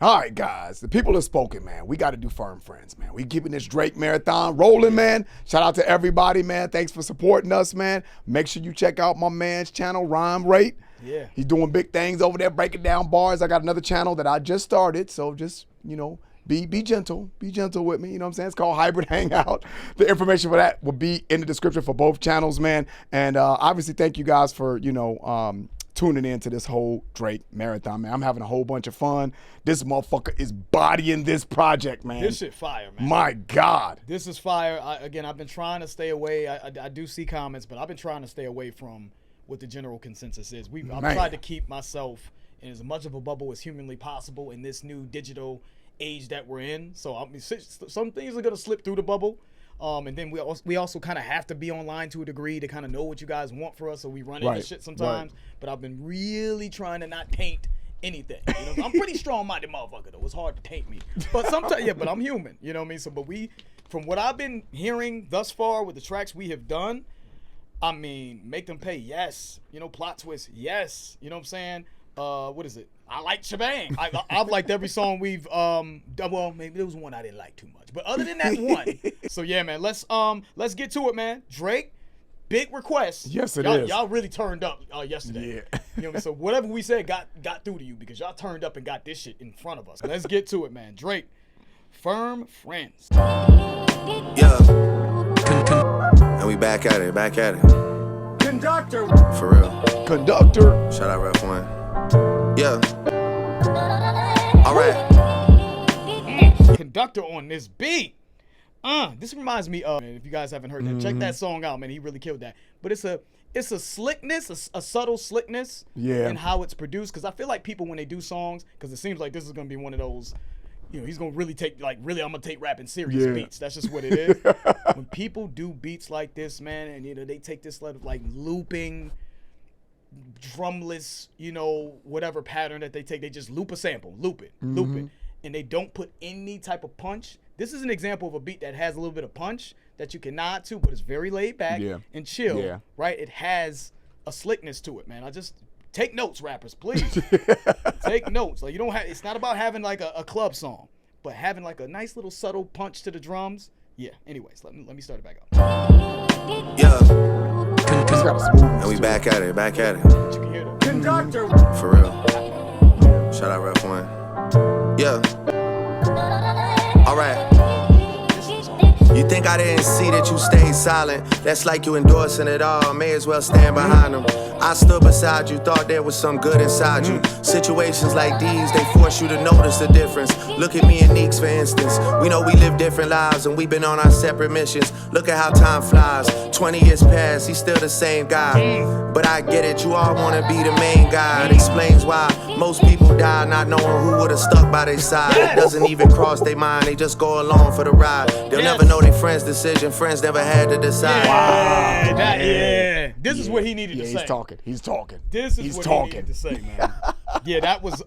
All right, guys. The people have spoken, man. We got to do firm friends, man. We keeping this Drake marathon rolling, man. Shout out to everybody, man. Thanks for supporting us, man. Make sure you check out my man's channel, Rhyme Rate. Yeah. He's doing big things over there, breaking down bars. I got another channel that I just started, so just, be gentle. Be gentle with me. You know what I'm saying? It's called Hybrid Hangout. The information for that will be in the description for both channels, man. And obviously, thank you guys for, tuning in to this whole Drake marathon, man. I'm having a whole bunch of fun. This motherfucker is bodying this project, man. This shit fire, man. My God. This is fire. I've been trying to stay away. I do see comments, but I've been trying to stay away from what the general consensus is. I've tried to keep myself in as much of a bubble as humanly possible in this new digital age that we're in. So some things are going to slip through the bubble. And then we also kind of have to be online to a degree to kind of know what you guys want for us, so we run into shit sometimes. Right. But I've been really trying to not taint anything. I'm pretty strong-minded motherfucker though. It's hard to taint me, but sometimes but I'm human. You know what I mean? So, but from what I've been hearing thus far with the tracks we have done, I mean, Make Them Pay, yes. Plot Twist, yes. You know what I'm saying? What is it? I like Shebang. I've liked every song we've done. Well, maybe there was one I didn't like too much, but other than that one. So yeah, man, let's get to it, man. Drake, big request. Yes, it is. Y'all really turned up yesterday. Yeah. So whatever we said got through to you because y'all turned up and got this shit in front of us. Let's get to it, man. Drake, Firm Friends. Yeah. And we back at it. Conductor. For real. Conductor. Shout out Ref 1. Yeah. All right. Conductor on this beat. This reminds me of, if you guys haven't heard that, check that song out, man. He really killed that. But it's a slickness, a subtle slickness in how it's produced. Because I feel like people, when they do songs, because it seems like this is going to be one of those, he's going to really take, I'm going to take rapping serious beats. That's just what it is. When people do beats like this, man, and, they take this looping, drumless, whatever pattern that they take, they just loop a sample, loop it, and they don't put any type of punch. This is an example of a beat that has a little bit of punch that you can nod to, but it's very laid back and chill, right? It has a slickness to it, man. I just take notes, rappers, please. Take notes. Like, it's not about having like a club song, but having like a nice little subtle punch to the drums. Yeah. Anyways, let me start it back up. Yeah. And we back at it. But you can hear that. Conductor. For real. Shout out Ref 1. Yeah. All right. You think I didn't see that you stayed silent? That's like you endorsing it all. May as well stand behind them. I stood beside you, thought there was some good inside you. Situations like these, they force you to notice the difference. Look at me and Neeks, for instance. We know we live different lives and we've been on our separate missions. Look at how time flies. 20 years past, he's still the same guy. But I get it, you all want to be the main guy. It explains why most people die not knowing who would have stuck by their side. It doesn't even cross their mind, they just go along for the ride. They'll never know their friends' decision, friends never had to decide. This is what he needed to say. He's talking. This is what he needed to say, man. Yeah, that was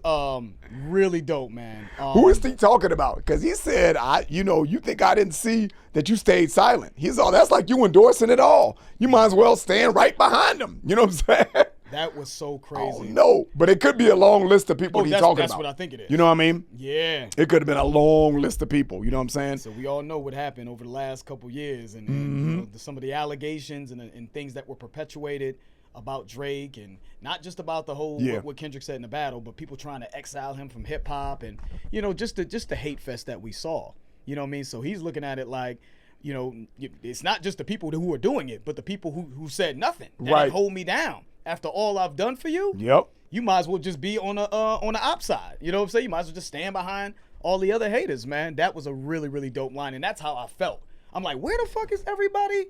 really dope, man. Who is he talking about? Because he said, you think I didn't see that you stayed silent. He's all, that's like you endorsing it all. You might as well stand right behind him. You know what I'm saying? That was so crazy. Oh, no, but it could be a long list of people he's talking about. That's what I think it is. You know what I mean? Yeah. It could have been a long list of people. You know what I'm saying? So we all know what happened over the last couple years and some of the allegations and things that were perpetuated about Drake, and not just about the whole what Kendrick said in the battle, but people trying to exile him from hip hop and just the hate fest that we saw. You know what I mean? So he's looking at it like, it's not just the people who are doing it, but the people who said nothing that hold me down after all I've done for you. Yep. You might as well just be on the op side. You know what I'm saying? You might as well just stand behind all the other haters, man. That was a really, really dope line, and that's how I felt. I'm like, where the fuck is everybody?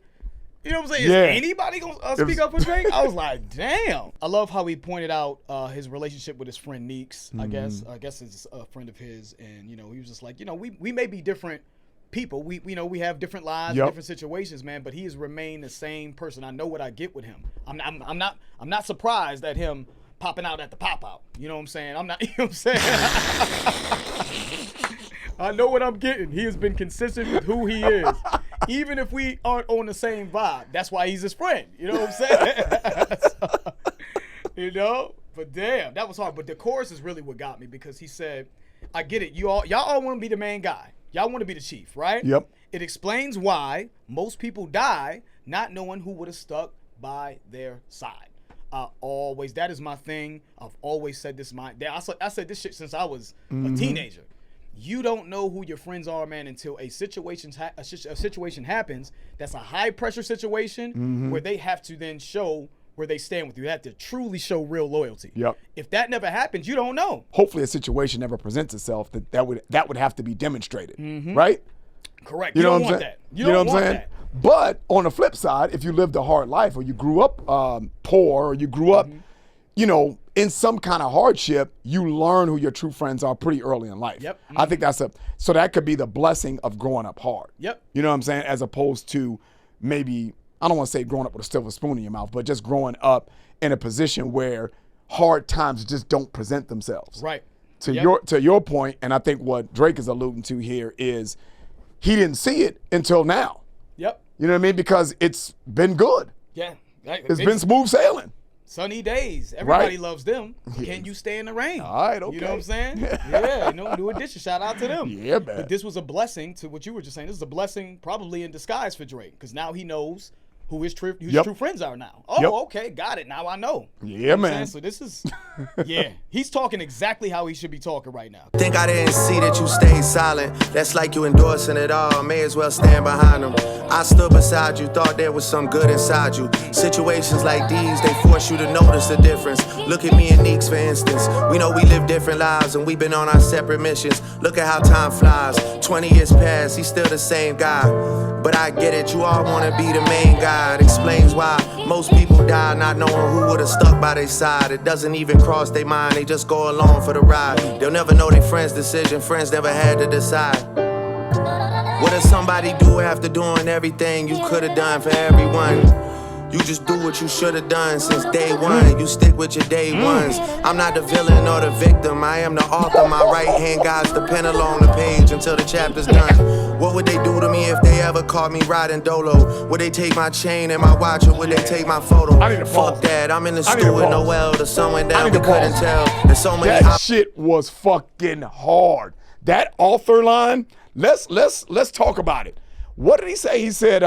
You know what I'm saying? Yeah. Is anybody going to speak up for Drake? I was like, damn. I love how he pointed out his relationship with his friend Neeks, I guess it's a friend of his. And, he was just like, we may be different people. We have different lives, different situations, man, but he has remained the same person. I know what I get with him. I'm not surprised at him popping out at the pop-out. You know what I'm saying? I'm not, you know what I'm saying? I know what I'm getting. He has been consistent with who he is. Even if we aren't on the same vibe, that's why he's his friend. You know what I'm saying? But damn, that was hard. But the chorus is really what got me, because he said, I get it. Y'all all want to be the main guy. Y'all want to be the chief, right? Yep. It explains why most people die not knowing who would have stuck by their side. That is my thing. I've always said this. I said this shit since I was a teenager. You don't know who your friends are, man, until a situation happens that's a high pressure situation where they have to then show where they stand with you. They have to truly show real loyalty. Yep. If that never happens, you don't know. Hopefully a situation never presents itself that would have to be demonstrated, right? Correct. You know don't what I'm want saying? that. You don't know what I'm saying? that. But on the flip side, if you lived a hard life or you grew up poor or you grew up, in some kind of hardship, you learn who your true friends are pretty early in life. Yep. I think so that could be the blessing of growing up hard. Yep. You know what I'm saying? As opposed to maybe, I don't want to say growing up with a silver spoon in your mouth, but just growing up in a position where hard times just don't present themselves. Right. To your point, and I think what Drake is alluding to here is he didn't see it until now. Yep. You know what I mean? Because it's been good. Yeah. It's been smooth sailing. Sunny days. Everybody Right. loves them. Can you stay in the rain? All right, okay. You know what I'm saying? Yeah, do a dish. Shout out to them. Yeah, man. But this was a blessing to what you were just saying. This is a blessing probably in disguise for Drake because now he knows who his true friends are now. Oh, Yep. okay, got it. Now I know. Yeah, You know what I'm man. saying? So this is, he's talking exactly how he should be talking right now. Think I didn't see that you stayed silent. That's like you endorsing it all. May as well stand behind them. I stood beside you, thought there was some good inside you. Situations like these, they force you to notice the difference. Look at me and Neeks, for instance. We know we live different lives and we've been on our separate missions. Look at how time flies. 20 years past, he's still the same guy. But I get it, you all wanna be the main guy. It explains why most people die not knowing who would've stuck by their side. It doesn't even cross their mind, they just go along for the ride. They'll never know their friend's decision, friends never had to decide. What does somebody do after doing everything you could've done for everyone? You just do what you should've done since day one. You stick with your day ones. I'm not the villain or the victim, I am the author. My right hand guides the pen along the page until the chapter's done. What would they do to me if they ever caught me riding dolo? Would they take my chain and my watch, or would they take my photo? I need a pause. Fuck that, I'm in the I need stew a with pause. Noel. The sun went I down, need we a couldn't pause. tell. There's so many That shit was fucking hard. That author line, let's talk about it. What did he say? He said,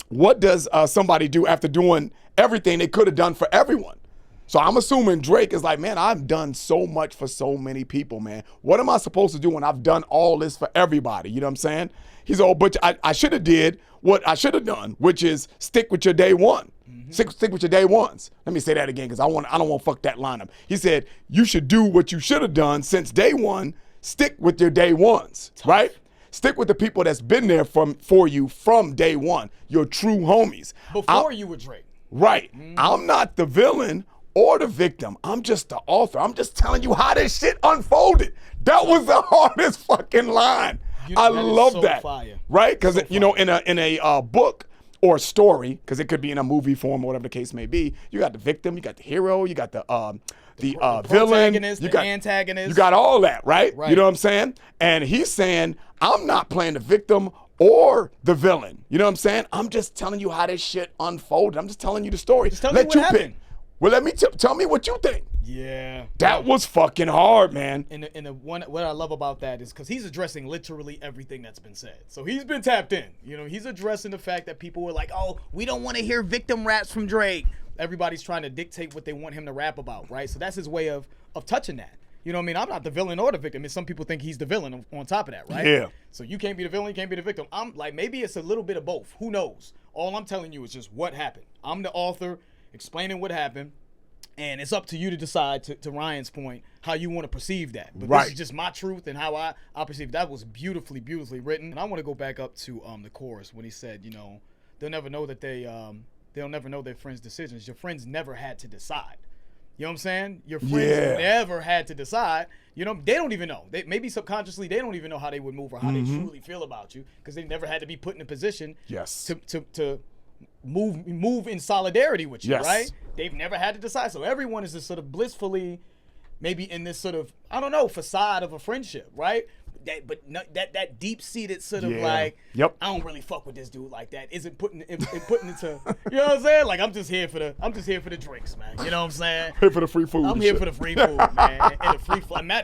what does somebody do after doing everything they could have done for everyone? So I'm assuming Drake is like, man, I've done so much for so many people, man. What am I supposed to do when I've done all this for everybody? You know what I'm saying? He's all, but I should have did what I should have done, which is stick with your day one. Stick with your day ones. Let me say that again because I don't want to fuck that line up. He said, you should do what you should have done since day one. Stick with your day ones, right? Stick with the people that's been there for you from day one, your true homies. Before you were Drake. Right. I'm not the villain or the victim. I'm just the author. I'm just telling you how this shit unfolded. That was the hardest fucking line. I love that. Fire. Right? Because, in a book or story, because it could be in a movie form or whatever the case may be, you got the victim, you got the hero, you got the villain, protagonist, you the got antagonist. You got all that, right? Right. You know what I'm saying? And he's saying, I'm not playing the victim or the villain. You know what I'm saying? I'm just telling you how this shit unfolded. I'm just telling you the story. Just tell me what happened. Well, let me tell me what you think. Yeah. That was fucking hard, man. And what I love about that is because he's addressing literally everything that's been said. So he's been tapped in. He's addressing the fact that people were like, oh, we don't want to hear victim raps from Drake. Everybody's trying to dictate what they want him to rap about, right? So that's his way of touching that. You know what I mean? I'm not the villain or the victim. I mean, some people think he's the villain on top of that, right? Yeah. So you can't be the villain, you can't be the victim. I'm like, maybe it's a little bit of both. Who knows? All I'm telling you is just what happened. I'm the author explaining what happened. And it's up to you to decide, to Ryan's point, how you want to perceive that. But Right. This is just my truth and how I perceive it. That was beautifully, beautifully written. And I want to go back up to the chorus when he said, they'll never know that they'll never know their friends' decisions. Your friends never had to decide. You know what I'm saying? Your friends never had to decide. They don't even know. Maybe subconsciously they don't even know how they would move or how they truly feel about you because they never had to be put in a position to move in solidarity with you, Yes. right? They've never had to decide. So everyone is just sort of blissfully maybe in this sort of, I don't know, facade of a friendship, right? that deep seated sort of Yep. I don't really fuck with this dude like that. Isn't putting into you know what I'm saying? Like I'm just here for the drinks, man. You know what I'm saying? Here for the free food. I'm here for the free food, man, and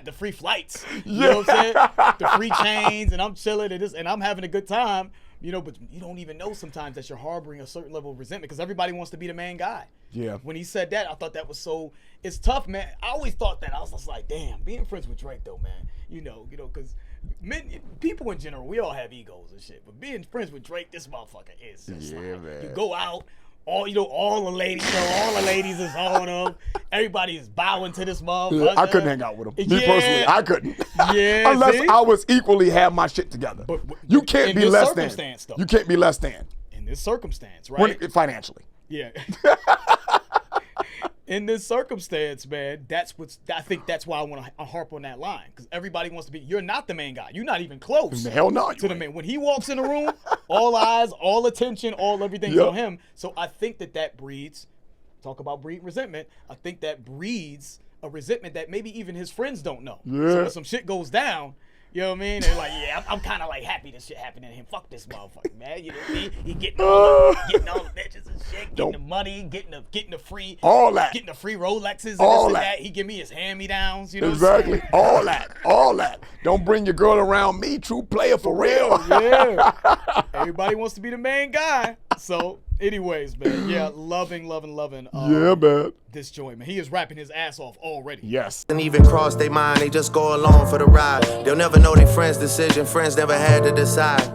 the free flights. You know what I'm saying? The free chains, and I'm chilling and I'm having a good time. You know, but you don't even know sometimes that you're harboring a certain level of resentment because everybody wants to be the main guy. Yeah. When he said that, I thought that was so. It's tough, man. I always thought that. I was just like, damn, being friends with Drake though, man. You know, because people in general, we all have egos and shit. But being friends with Drake, this motherfucker is just man. You go out. All the ladies, all the ladies is on him. Everybody is bowing to this motherfucker. Yeah, I couldn't hang out with him. Me personally, I couldn't. Yeah, unless see? I was equally have my shit together. But you can't in be this less than. circumstance, though. You can't be less than. In this circumstance, right? Financially. Yeah. In this circumstance, man, I think that's why I want to harp on that line because everybody wants to be. You're not the main guy. You're not even close. Hell no. To the main. When he walks in the room, all eyes, all attention, everything's on him. So I think that breeds. Talk about breed resentment. I think that breeds a resentment that maybe even his friends don't know. Yeah. So when some shit goes down. You know what I mean? They're like, yeah, I'm kind of like happy this shit happened to him. Fuck this motherfucker, man. You know what I mean? He getting all the bitches and shit, getting the money, getting the free, all that, getting the free Rolexes and all this and that. He give me his hand-me-downs. You know exactly. What I'm saying? all that. Don't bring your girl around me. True player for real. Yeah. Everybody wants to be the main guy. So, anyways, man, yeah, loving. Yeah, man. This joint, man. He is rapping his ass off already. Yes. And even cross their mind, they just go along for the ride. They'll never know their friends' decision, friends never had to decide.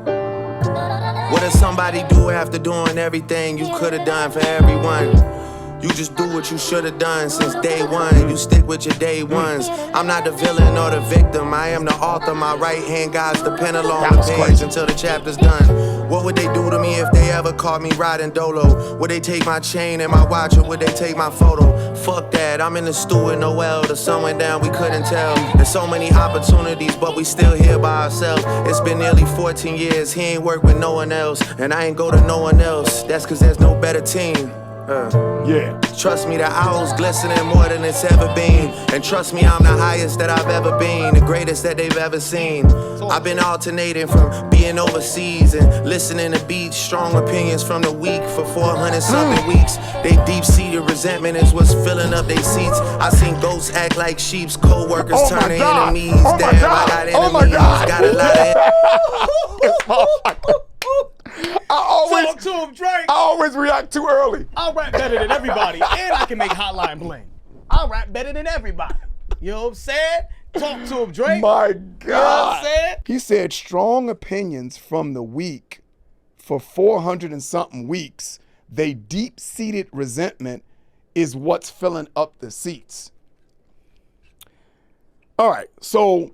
What does somebody do after doing everything you could have done for everyone? You just do what you should have done since day one. You stick with your day ones. I'm not the villain or the victim. I am the author. My right hand guides the pen along the page until the chapter's done. What would they do to me if they ever caught me riding dolo? Would they take my chain and my watch or would they take my photo? Fuck that, I'm in the stew with Noel. The sun went down, we couldn't tell. There's so many opportunities, but we still here by ourselves. It's been nearly 14 years, he ain't worked with no one else. And I ain't go to no one else, that's cause there's no better team. Yeah. Trust me, the owl's glistening more than it's ever been. And trust me, I'm the highest that I've ever been, the greatest that they've ever seen. I've been alternating from being overseas and listening to beats, strong opinions from the weak for 400-something weeks. They deep-seated resentment is what's filling up their seats. I seen ghosts act like sheep's co-workers turn to enemies. Damn, I got enemies, got a lot of Talk to him, Drake. I always react too early. I'll rap better than everybody, and I can make Hotline Bling. I'll rap better than everybody. You know what I'm saying? Talk to him, Drake. My God. You know what I'm saying? He said strong opinions from the weak for 400 and something weeks. They deep-seated resentment is what's filling up the seats. All right, so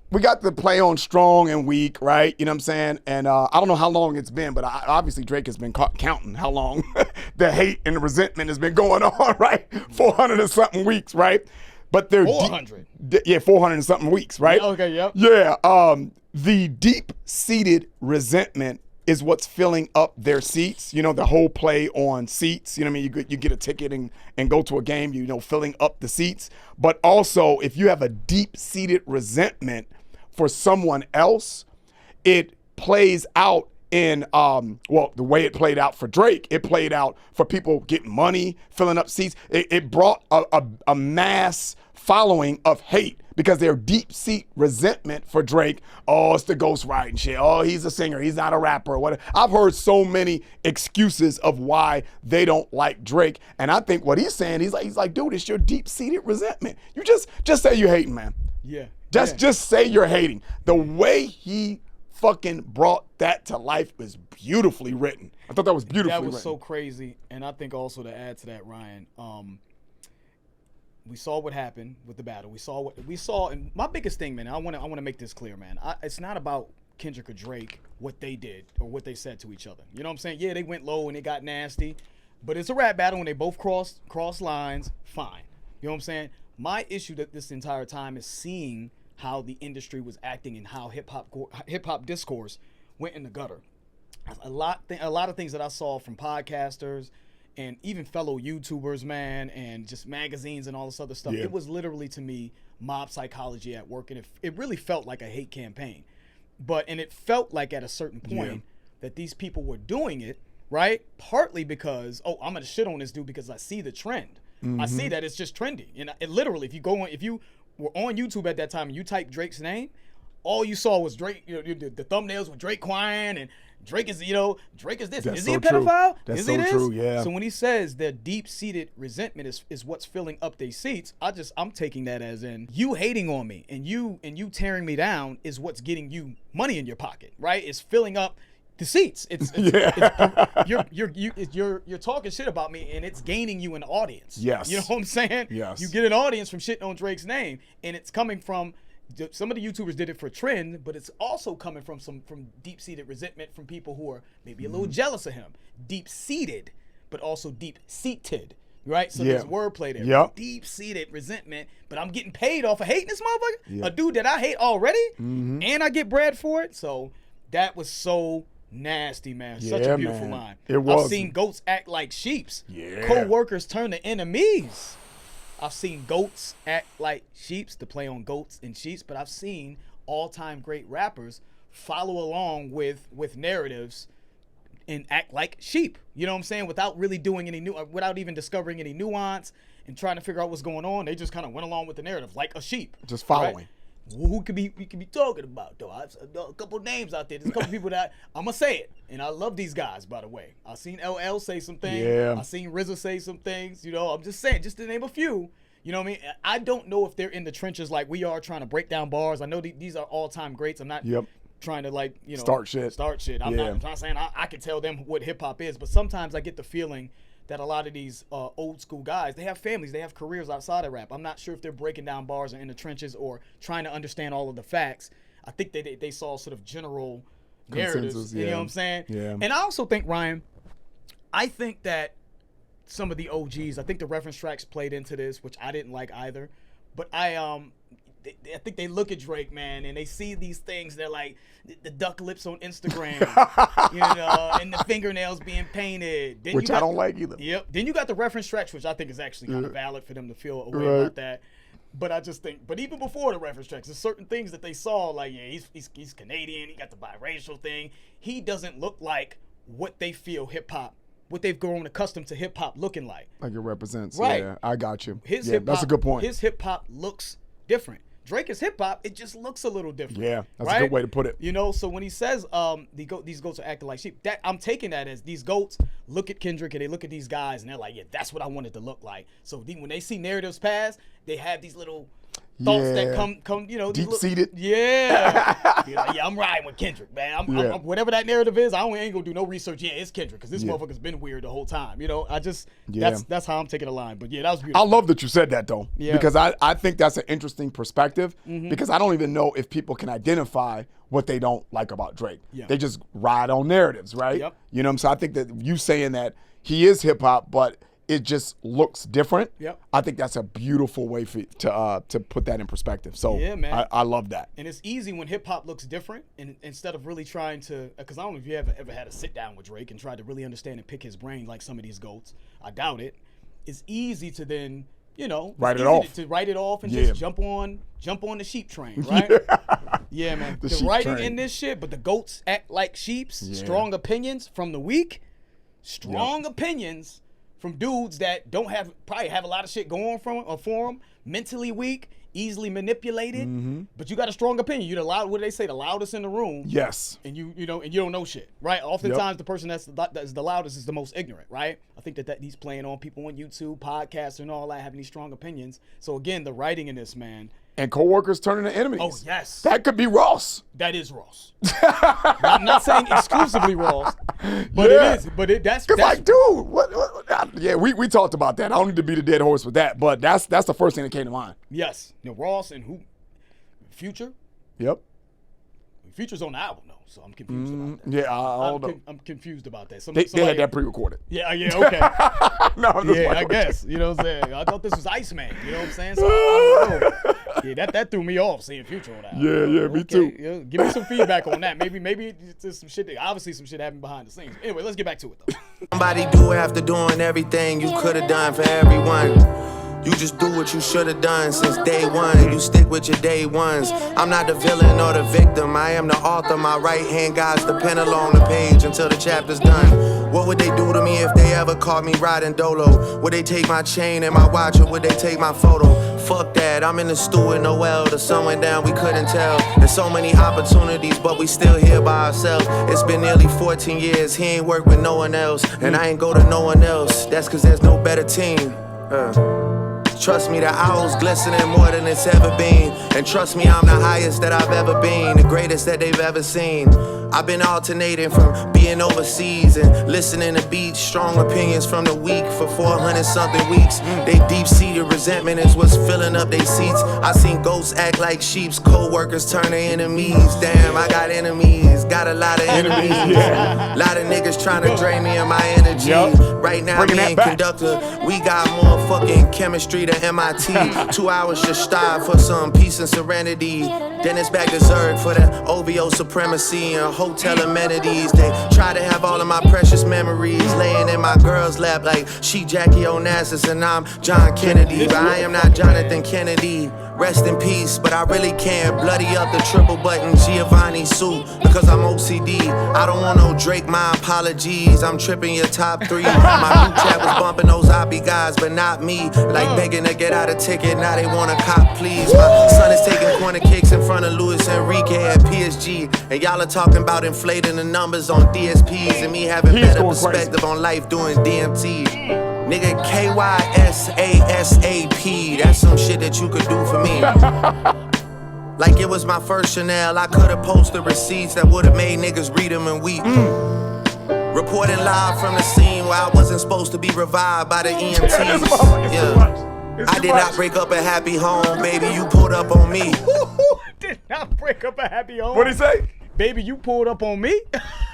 we got the play on strong and weak, right? You know what I'm saying? And I don't know how long it's been, but obviously Drake has been counting how long the hate and the resentment has been going on, right? 400 and something weeks, right? But they're 400. 400 and something weeks, right? Yeah, okay, yep. Yeah. The deep-seated resentment is what's filling up their seats. You know, the whole play on seats. You know what I mean? You get a ticket and go to a game, you know, filling up the seats. But also, if you have a deep-seated resentment for someone else, it plays out in, the way it played out for Drake, it played out for people getting money, filling up seats. It brought a mass following of hate because their deep-seat resentment for Drake, oh, it's the ghostwriting shit. Oh, he's a singer. He's not a rapper or whatever. I've heard so many excuses of why they don't like Drake. And I think what he's saying, he's like, dude, it's your deep-seated resentment. You just say you're hating, man. Yeah. Just say you're hating. The way he fucking brought that to life was beautifully written. I thought that was beautifully written. That was so crazy. And I think also to add to that, Ryan, we saw what happened with the battle. We saw, and my biggest thing, man, I want to make this clear, man. It's not about Kendrick or Drake, what they did or what they said to each other. You know what I'm saying? Yeah, they went low and it got nasty, but it's a rap battle and they both cross lines, fine. You know what I'm saying? My issue that this entire time is seeing how the industry was acting and how hip hop discourse went in the gutter. A lot of things that I saw from podcasters and even fellow YouTubers, man, and just magazines and all this other stuff. Yeah. It was literally, to me, mob psychology at work, and it really felt like a hate campaign. And it felt like at a certain point that these people were doing it, right? Partly because, I'm gonna shit on this dude because I see the trend. I see that it's just trendy. And it literally, if you were on YouTube at that time and you typed Drake's name, all you saw was Drake, the thumbnails with Drake crying and Drake is this. That's is he so a pedophile? That's is so he this? true, yeah. So when he says the deep-seated resentment is what's filling up their seats, I'm taking that as in you hating on me and you tearing me down is what's getting you money in your pocket, right? It's filling up the seats. You're talking shit about me and it's gaining you an audience. Yes. You know what I'm saying? Yes. You get an audience from shitting on Drake's name, and it's coming from some of the YouTubers did it for trend, but it's also coming from deep-seated resentment from people who are maybe a little jealous of him. Deep-seated, but also deep-seated, right? So there's wordplay there. Yep. Deep-seated resentment, but I'm getting paid off of hating this motherfucker? Yep. A dude that I hate already? And I get bread for it? So that was so nasty, man. Such a beautiful line. It was. I've seen goats act like sheeps. Yeah. Co-workers turn to enemies. I've seen goats act like sheeps, to play on goats and sheeps, but I've seen all-time great rappers follow along with narratives and act like sheep. You know what I'm saying? Without really doing without even discovering any nuance and trying to figure out what's going on. They just kind of went along with the narrative like a sheep. Just following. Right? Who we could be talking about though? A couple names out there. There's a couple people that I'm gonna say it, and I love these guys. By the way, I've seen LL say some things. Yeah. I've seen RZA say some things. I'm just saying, just to name a few. You know what I mean? I don't know if they're in the trenches like we are, trying to break down bars. I know these are all-time greats. I'm not trying to start shit. I'm not saying I can tell them what hip hop is, but sometimes I get the feeling that a lot of these old school guys, they have families, they have careers outside of rap. I'm not sure if they're breaking down bars or in the trenches or trying to understand all of the facts. I think they saw sort of general narratives. You know what I'm saying? Yeah. And I also think, Ryan, I think that some of the OGs, I think the reference tracks played into this, which I didn't like either. But I think they look at Drake, man, and they see these things. They're like the duck lips on Instagram, and the fingernails being painted. Then which I don't like either. Yep. Then you got the reference tracks, which I think is actually kind of valid for them to feel a way about that. But I just think, but even before the reference tracks, there's certain things that they saw, like, he's Canadian, he got the biracial thing. He doesn't look like what they feel hip-hop, what they've grown accustomed to hip-hop looking like. Like it represents. Right. Yeah, I got you. That's a good point. His hip-hop looks different. Drake is hip-hop, it just looks a little different. Yeah, that's a good way to put it. So when he says these goats are acting like sheep, that I'm taking that as these goats look at Kendrick and they look at these guys and they're like, yeah, that's what I wanted to look like. So when they see narratives pass, they have these little thoughts that come, deep-seated. I'm riding with Kendrick, man. I'm whatever that narrative is, I ain't gonna do no research. Yeah, it's Kendrick, because this motherfucker's been weird the whole time. That's how I'm taking the line. But yeah, that was beautiful. I love that you said that though, because I think that's an interesting perspective, because I don't even know if people can identify what they don't like about Drake. Yeah. They just ride on narratives, right? Yep. You know what I'm saying? I think that you saying that he is hip hop, but it just looks different. Yep. I think that's a beautiful way to put that in perspective. So yeah, man. I love that. And it's easy when hip hop looks different, and instead of really trying to, because I don't know if you ever had a sit down with Drake and tried to really understand and pick his brain like some of these goats. I doubt it. It's easy to then, write it off. To write it off and just jump on the sheep train, right? Yeah, man. The writing in this shit, but the goats act like sheeps. Yeah. Strong opinions from the weak. Strong opinions from dudes that probably have a lot of shit going for them, mentally weak, easily manipulated, but you got a strong opinion. You're what do they say? The loudest in the room. Yes. And you don't know shit, right? Oftentimes the person that's the loudest is the most ignorant, right? I think that he's playing on people on YouTube, podcasts, and all that, having these strong opinions. So again, the writing in this, man. And coworkers turning to enemies. Oh, yes. That could be Ross. That is Ross. I'm not saying exclusively Ross, but it is. But that's like, dude, what? Yeah, we talked about that. I don't need to beat a dead horse with that, but that's the first thing that came to mind. Yes. Ross and who? Future? Yep. Future's on the album, though, so I'm confused about that. Yeah, I'm confused about that. They had that pre-recorded. Yeah, okay. No, I guess. You know what I'm saying? I thought this was Iceman. You know what I'm saying? So I don't know. Yeah, that threw me off seeing Future on that. Yeah, me too. Yeah, give me some feedback on that. Maybe it's some shit. Obviously, some shit happened behind the scenes. Anyway, let's get back to it though. Somebody do after doing everything you could have done for everyone. You just do what you should've done since day one. You stick with your day ones. I'm not the villain or the victim. I am the author. My right hand guides the pen along the page until the chapter's done. What would they do to me if they ever caught me riding dolo? Would they take my chain and my watch, or would they take my photo? Fuck that, I'm in the stew with Noel. The sun went down, we couldn't tell. There's so many opportunities, but we still here by ourselves. It's been nearly 14 years, he ain't worked with no one else. And I ain't go to no one else, that's cause there's no better team. Trust me, the owl's glistening more than it's ever been. And trust me, I'm the highest that I've ever been, the greatest that they've ever seen. I've been alternating from being overseas and listening to beats, strong opinions from the weak for 400 something weeks. They deep-seated resentment is what's filling up their seats. I seen ghosts act like sheeps, co-workers turn to enemies. Damn, I got enemies, got a lot of enemies. A lot of niggas trying to drain me of my energy. Right now, me and Conductor, we got more fucking chemistry than MIT. 2 hours just starve for some peace and serenity. Then it's back to Zurich for the OVO supremacy and hotel amenities. They try to have all of my precious memories laying in my girl's lap like she Jackie Onassis and I'm John Kennedy. But I am not Jonathan Kennedy. Rest in peace, but I really can't bloody up the triple button Giovanni suit because I'm OCD. I don't want no Drake, my apologies. I'm tripping your top 3. My group chat was bumping those oppie guys, but not me. Like begging to get out a ticket, now they want a cop, please. My son is taking corner kicks in front of Luis Enrique at PSG. And y'all are talking about inflating the numbers on DSPs and me having better perspective on life doing DMT. Nigga, KYSASAP, that's some shit that you could do for me. Like it was my first Chanel, I could've posted receipts that would've made niggas read them and weep. Reporting live from the scene where I wasn't supposed to be revived by the EMTs. Yeah. I did not break up a happy home, baby, you pulled up on me. Did not break up a happy home. What'd he say? Baby, you pulled up on me?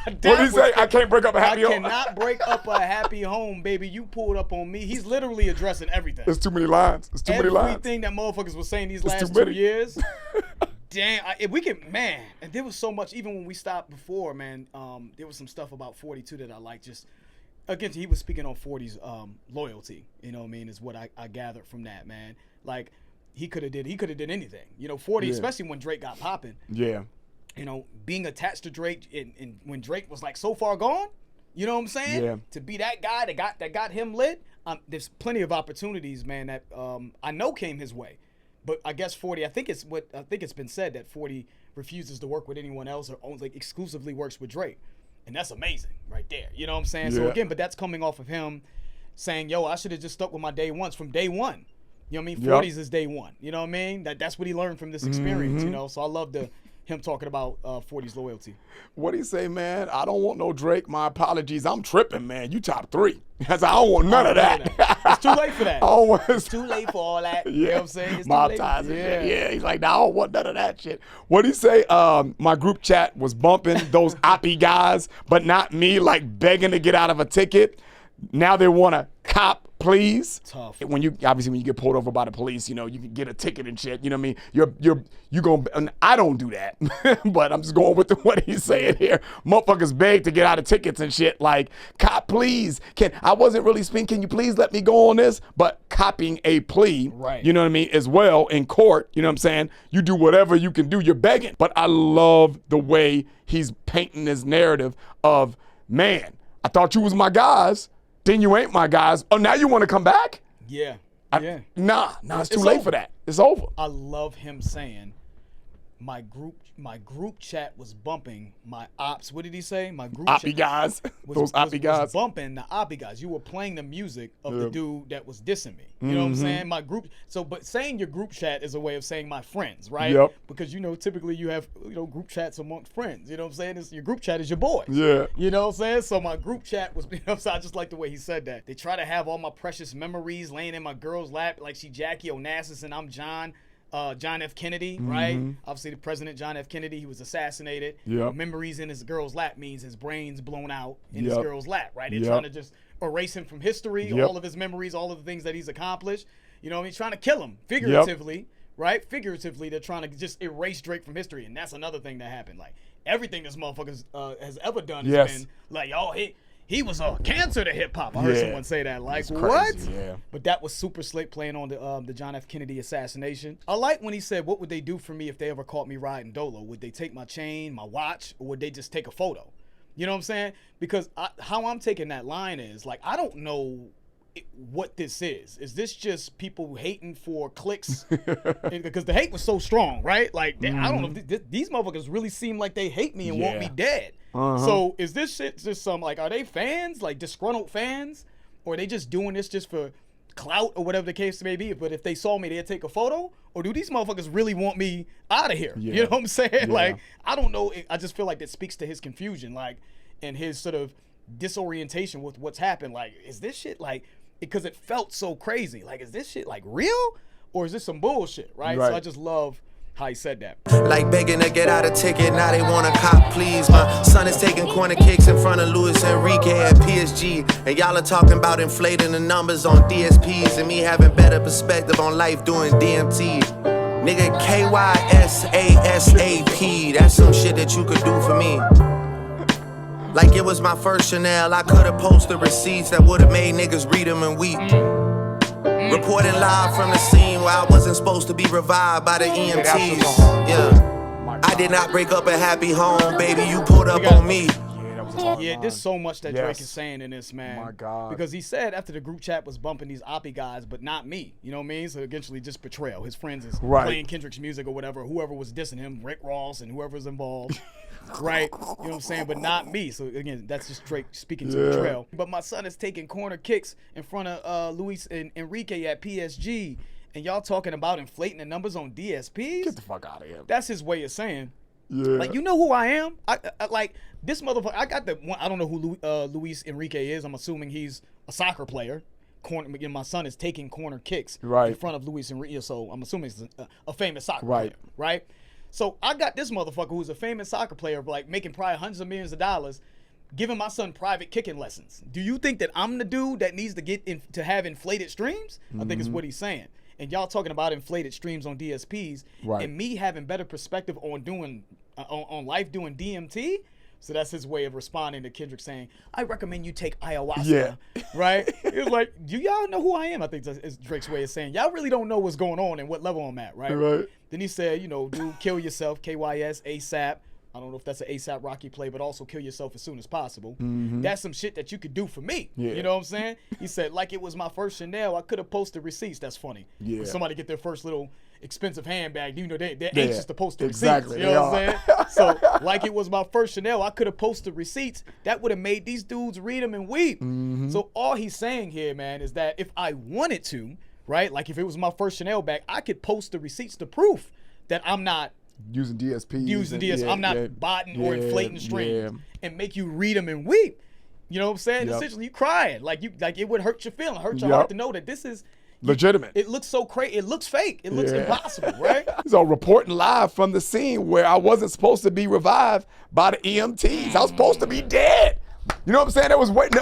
What did he say? I can't break up a happy home. I cannot break up a happy home, baby. You pulled up on me. He's literally addressing everything. There's too many lines. There's too many lines. Everything that motherfuckers was saying these last 2 years. Damn, if we can, man. And there was so much, even when we stopped before, man, there was some stuff about 42 that I liked. Just, again, he was speaking on 40's loyalty, you know what I mean, is what I gathered from that, man. Like, he could have did anything. You know, 40, especially when Drake got popping. Yeah. You know, being attached to Drake and when Drake was like so far gone, you know what I'm saying? Yeah. To be that guy that got him lit, there's plenty of opportunities, man, that I know came his way. But I guess 40, I think it's been said that 40 refuses to work with anyone else or only exclusively works with Drake. And that's amazing right there. You know what I'm saying? Yeah. So again, but that's coming off of him saying, yo, I should have just stuck with my day ones from day one. You know what I mean? 40's is day one. You know what I mean? That's what he learned from this experience, you know? So I love him talking about 40's loyalty. What do you say, man? I don't want no Drake. My apologies. I'm tripping, man. You top 3. I don't want none of that. It's too late for that. It's too late for all that. Yeah. You know what I'm saying? It's Mob too late. ties and shit. Yeah. He's like, nah, I don't want none of that shit. What do you say? My group chat was bumping those oppie guys, but not me, like begging to get out of a ticket. Now they want to cop, please. Tough. When you get pulled over by the police, you know, you can get a ticket and shit. You know what I mean? You gonna. I don't do that, but I'm just going with what he's saying here. Motherfuckers beg to get out of tickets and shit. Like, cop, please. I wasn't really speaking. Can you please let me go on this? But copying a plea, right? You know what I mean? As well in court. You know what I'm saying? You do whatever you can do. You're begging. But I love the way he's painting this narrative of, man, I thought you was my guys. Then you ain't my guys. Oh, now you want to come back? Yeah. Nah, it's too late for that. It's over. I love him saying, my group chat was bumping my ops. What did he say? My group oppie guys. Those oppie guys. Was bumping the oppie guys. You were playing the music of the dude that was dissing me. You know what I'm saying? My group. So, but saying your group chat is a way of saying my friends, right? Yep. Because, you know, typically you have, you know, group chats amongst friends. You know what I'm saying? Your group chat is your boys. Yeah. You know what I'm saying? So my group chat was, you know, so I just like the way he said that. They try to have all my precious memories laying in my girl's lap like she Jackie Onassis and I'm John F. Kennedy, right? Obviously, the president, John F. Kennedy, he was assassinated. Yep. Memories in his girl's lap means his brain's blown out in his girl's lap, right? They're Yep. trying to just erase him from history, Yep. all of his memories, all of the things that he's accomplished. You know, he's trying to kill him figuratively, right? Figuratively, they're trying to just erase Drake from history, and that's another thing that happened. Like, everything this motherfucker has ever done has been like, oh, he was a cancer to hip hop. I heard someone say that. Like, It's crazy, what? yeah. But that was super slick playing on the John F. Kennedy assassination. I like when he said, what would they do for me if they ever caught me riding Dolo? Would they take my chain, my watch, or would they just take a photo? You know what I'm saying? Because how I'm taking that line is, like, I don't know what this is. Is this just people hating for clicks? Because the hate was so strong, right? Like, I don't know. These motherfuckers really seem like they hate me and want me dead. So is this shit just some, like, are they fans, like disgruntled fans? Or are they just doing this just for clout or whatever the case may be? But if they saw me, they'd take a photo? Or do these motherfuckers really want me out of here? You know what I'm saying? Like, I don't know. I just feel like that speaks to his confusion, like, and his sort of disorientation with what's happened. Like, is this shit, like, because it felt so crazy. Like, is this shit, like, real? Or is this some bullshit, right? So I just love how he said that. Like begging to get out a ticket, now they want a cop, please. My son is taking corner kicks in front of Luis Enrique at PSG. And y'all are talking about inflating the numbers on DSPs and me having better perspective on life doing DMT. Nigga, KYSASAP, that's some shit that you could do for me. Like it was my first Chanel, I could've posted receipts that would've made niggas read them and weep. Reporting live from the scene where I wasn't supposed to be revived by the EMTs. Yeah, I did not break up a happy home, baby, you pulled up on me. Yeah, there's so much that Drake is saying in this, man. My God. Because he said after the group chat was bumping these Oppie guys, but not me. You know what I mean? So eventually just betrayal. His friends is playing Kendrick's music or whatever. Whoever was dissing him, Rick Ross and whoever's involved. Right? You know what I'm saying? But not me. So again, that's just Drake speaking to betrayal. But my son is taking corner kicks in front of Luis and Enrique at PSG. And y'all talking about inflating the numbers on DSPs? Get the fuck out of here. That's his way of saying. Yeah. Like, you know who I am? I like this motherfucker. I got the one. I don't know who Luis Enrique is. I'm assuming he's a soccer player. Again, my son is taking corner kicks in front of Luis Enrique, so I'm assuming he's a famous soccer player, right? So I got this motherfucker who's a famous soccer player, like making probably hundreds of millions of dollars, giving my son private kicking lessons. Do you think that I'm the dude that needs to get to have inflated streams? I think is what he's saying. And y'all talking about inflated streams on DSPs, and me having better perspective on doing on life doing DMT. So that's his way of responding to Kendrick saying, "I recommend you take ayahuasca." Right? It was like, do y'all know who I am? I think that's Drake's way of saying, y'all really don't know what's going on and what level I'm at, right? Then he said, you know, dude, kill yourself, KYS, ASAP. I don't know if that's an ASAP Rocky play, but also kill yourself as soon as possible. That's some shit that you could do for me. You know what I'm saying? He said, like it was my first Chanel, I could have posted receipts. That's funny. When somebody get their first little expensive handbag, you know, they're anxious to post the receipts. You know what I'm saying? So, like it was my first Chanel, I could have posted receipts. That would have made these dudes read them and weep. So all he's saying here, man, is that if I wanted to, right, like if it was my first Chanel bag, I could post the receipts to proof that I'm not using DSP. I'm not botting or inflating streams and make you read them and weep. You know what I'm saying? Essentially, you crying like it would hurt your feeling, hurt your heart to know that this is legitimate. It looks so crazy. It looks fake. It looks impossible, right? So reporting live from the scene where I wasn't supposed to be revived by the EMTs. I was supposed to be dead. You know what I'm saying? That was waiting.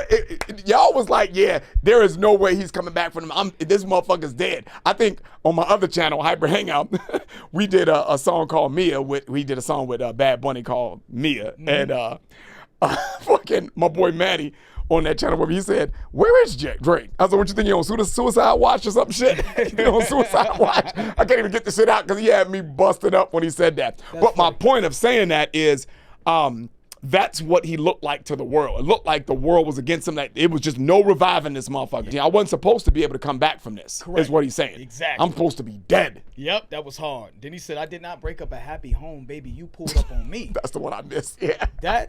Y'all was like, yeah, there is no way he's coming back from them. This motherfucker's dead. I think on my other channel, Hyper Hangout, we did a song called Mia. We did a song with Bad Bunny called Mia. And fucking my boy Matty on that channel where he said, where is Drake? I said, what you think, you on Suicide Watch or some shit? You on Suicide Watch? I can't even get the shit out because he had me busted up when he said that. But my point of saying that is, that's what he looked like to the world. It looked like the world was against him, that it was just no reviving this motherfucker. I wasn't supposed to be able to come back from this, is what he's saying. Exactly. I'm supposed to be dead. Yep, that was hard. Then he said, I did not break up a happy home, baby. You pulled up on me. That's the one I missed, yeah.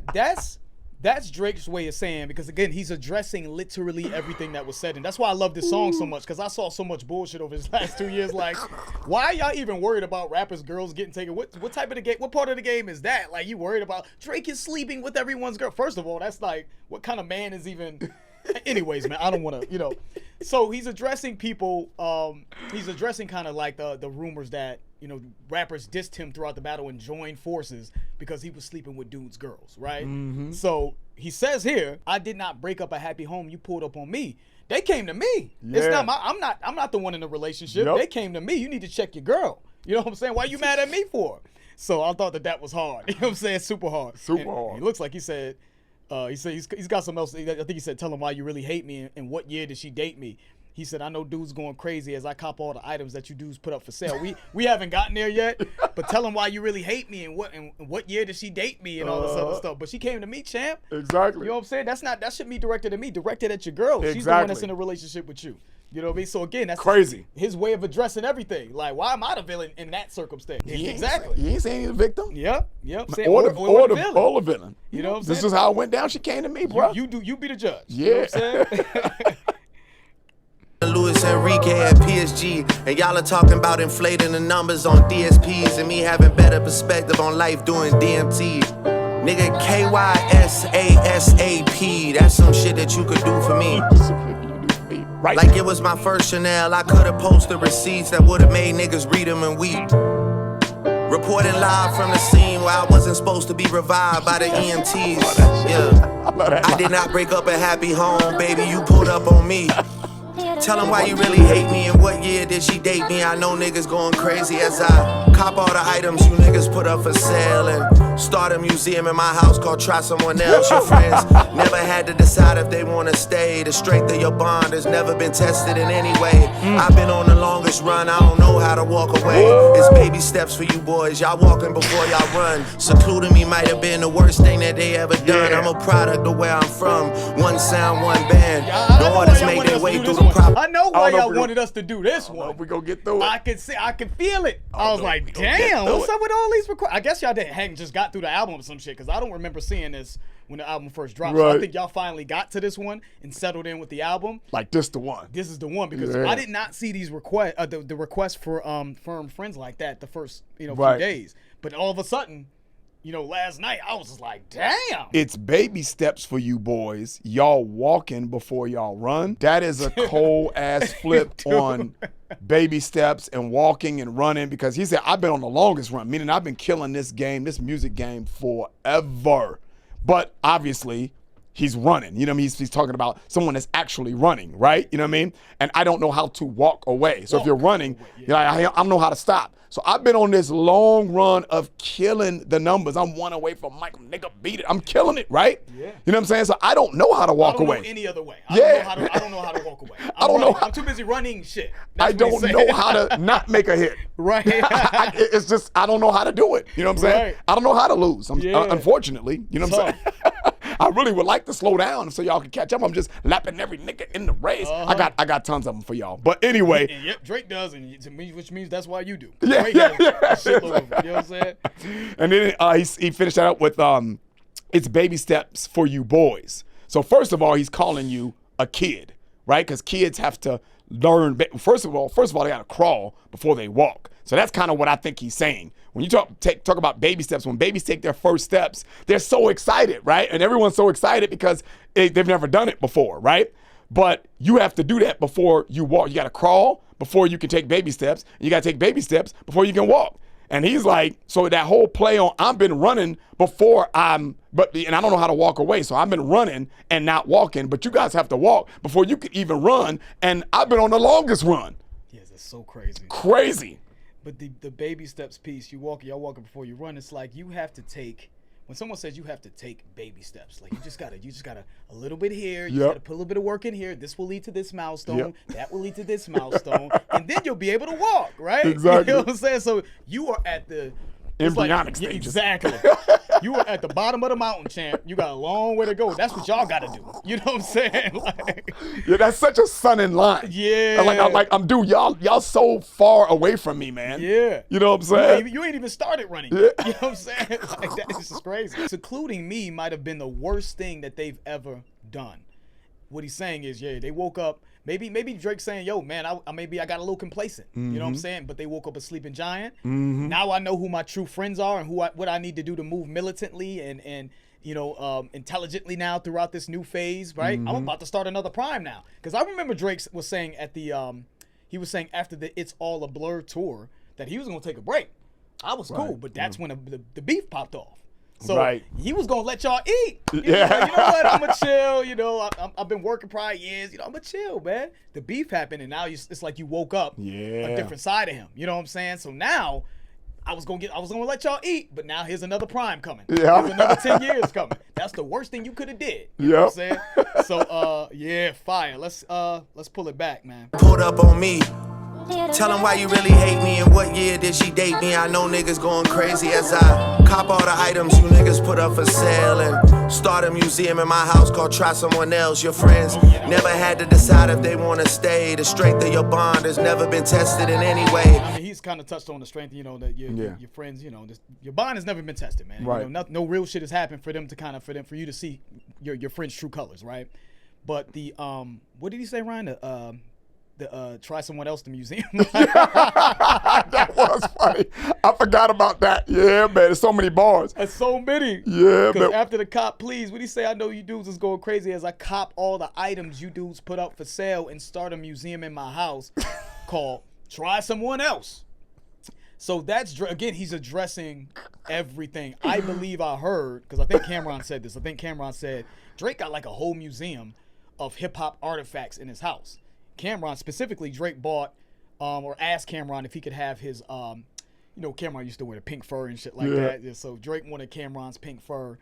That's Drake's way of saying, because again, he's addressing literally everything that was said. And that's why I love this song so much, because I saw so much bullshit over his last 2 years. Like, why are y'all even worried about rappers' girls getting taken? What type of the game, what part of the game is that? Like, you worried about Drake is sleeping with everyone's girl. First of all, that's like, what kind of man is even... Anyways, man, I don't want to, So he's addressing people, he's addressing kind of like the rumors that, rappers dissed him throughout the battle and joined forces because he was sleeping with dudes' girls, right? So he says here, I did not break up a happy home, you pulled up on me. They came to me. Yeah. It's not I'm not the one in the relationship. Nope. They came to me. You need to check your girl. You know what I'm saying? Why you mad at me for? So I thought that was hard. You know what I'm saying? Super hard. Super hard. It looks like he said, He said he's got something else. I think he said, tell him why you really hate me and what year did she date me. He said, I know dudes going crazy as I cop all the items that you dudes put up for sale. We haven't gotten there yet, but tell him why you really hate me and what year did she date me and all this other stuff. But she came to me, champ. Exactly. You know what I'm saying? That shouldn't be directed at me. Directed at your girl. Exactly. She's the one that's in a relationship with you. You know what I mean? So again, that's crazy. His way of addressing everything. Like, why am I the villain in that circumstance? Exactly. You ain't saying he's a victim. Yep. Or the villain. You know what I'm saying? This is how it went down. She came to me, bro. You be the judge. Yeah. You know what I'm saying? Luis Enrique at PSG, and y'all are talking about inflating the numbers on DSPs and me having better perspective on life doing DMT. Nigga, KYSASAP, that's some shit that you could do for me. Right. Like it was my first Chanel, I could've posted receipts that would've made niggas read them and weep. Reporting live from the scene where I wasn't supposed to be revived by the EMTs. Yeah, I did not break up a happy home, baby, you pulled up on me. Tell him why you really hate me and what year did she date me. I know niggas going crazy as I cop all the items you niggas put up for sale and start a museum in my house called Try Someone Else. Your friends never had to decide if they want to stay. The strength of your bond has never been tested in any way. I've been on the longest run, I don't know how to walk away. It's baby steps for you boys, y'all walking before y'all run. Secluding me might have been the worst thing that they ever done. I'm a product of where I'm from, one sound, one band. The artists make their way through the problem. I know why y'all wanted us to do this one. We gonna get through it. I could feel it. I was like, damn, what's up with all these requests? I guess y'all hadn't just got through the album or some shit, because I don't remember seeing this when the album first dropped. Right. So I think y'all finally got to this one and settled in with the album. Like this the one. This is the one, because I did not see these requests, the request for Firm Friends like that the first few days. But all of a sudden, last night I was just like, damn. It's baby steps for you boys. Y'all walking before y'all run. That is a cold ass flip on baby steps and walking and running, because he said, I've been on the longest run, meaning I've been killing this music game forever. But obviously, he's running. You know what I mean? He's talking about someone that's actually running, right? You know what I mean? And I don't know how to walk away. So if you're running, I don't know how to stop. So I've been on this long run of killing the numbers. I'm one away from Michael. Nigga, beat it. I'm killing it, right? Yeah. You know what I'm saying? So I don't know how to walk away. I don't know any other way. I don't know how to walk away. I'm too busy running shit. I don't know how to not make a hit. Right. It's just, I don't know how to do it. You know what I'm saying? Right. I don't know how to lose. Unfortunately. You know what I'm saying? I really would like to slow down so y'all can catch up. I'm just lapping every nigga in the race. I got tons of them for y'all. But anyway. Yep, Drake does, which means that's why you do. Yeah, Drake has a shitload of them, you know what I'm saying? And then he finished that up with it's baby steps for you boys. So first of all, he's calling you a kid, right? Because kids have to learn. First of all, they got to crawl before they walk. So that's kind of what I think he's saying. When you talk about baby steps, when babies take their first steps, they're so excited, right? And everyone's so excited because they've never done it before, right? But you have to do that before you walk. You got to crawl before you can take baby steps. You got to take baby steps before you can walk. And he's like, so that whole play on, I've been running before and I don't know how to walk away. So I've been running and not walking, but you guys have to walk before you can even run. And I've been on the longest run. Yes, it's so crazy. Crazy. But the baby steps piece, y'all walking before you run. It's like you have to take, when someone says you have to take baby steps, like you just gotta a little bit here, you gotta put a little bit of work in here. This will lead to this milestone. That will lead to this milestone, and then you'll be able to walk, right? Exactly. You know what I'm saying? So you are at the embryonic stages. Exactly. You are at the bottom of the mountain, champ. You got a long way to go. That's what y'all got to do. You know what I'm saying? Like, yeah, that's such a sun in line. Yeah. I'm dude, y'all so far away from me, man. Yeah. You know what I'm saying? You ain't even started running. Yeah. You know what I'm saying? Like, this is crazy. Secluding me might have been the worst thing that they've ever done. What he's saying is, they woke up. Maybe Drake's saying, yo, man, I got a little complacent. You know what I'm saying? But they woke up a sleeping giant. Now I know who my true friends are and what I need to do to move militantly and intelligently now throughout this new phase, right? I'm about to start another prime now. Because I remember Drake was saying he was saying after the It's All a Blur tour that he was going to take a break. I was cool, but that's when the beef popped off. So he was gonna let y'all eat. He was like, you know what? I'm gonna chill. I've been working prior years. I'm gonna chill, man. The beef happened, and now it's like you woke up a different side of him. You know what I'm saying? So now I was gonna let y'all eat, but now here's another prime coming. Yeah. Here's another 10 years coming. That's the worst thing you could have did. You know what I'm saying? So yeah, fire. Let's pull it back, man. Pulled up on me. Tell them why you really hate me and what year did she date me. I know niggas going crazy as I cop all the items you niggas put up for sale and start a museum in my house called Try Someone Else. Your friends never had to decide if they want to stay. The strength of your bond has never been tested in any way. I mean, he's kind of touched on the strength, you know, that your friends, you know, your bond has never been tested, man. Right. You know, no real shit has happened for them to for you to see your friend's true colors, right? But the what did he say, Ryan? The Try Someone Else, the museum. That was funny. I forgot about that. Yeah, man. There's so many bars. There's so many. Yeah, because man. after the cop, please, what do you say? I know you dudes is going crazy as I cop all the items you dudes put up for sale and start a museum in my house called Try Someone Else. So that's, again, he's addressing everything. I believe I heard, because I think Cameron said this. I think Cameron said Drake got like a whole museum of hip-hop artifacts in his house. Cameron, specifically, Drake bought or asked Cameron if he could have his, you know, Cameron used to wear the pink fur and shit like that. Yeah, so Drake wanted Cameron's pink fur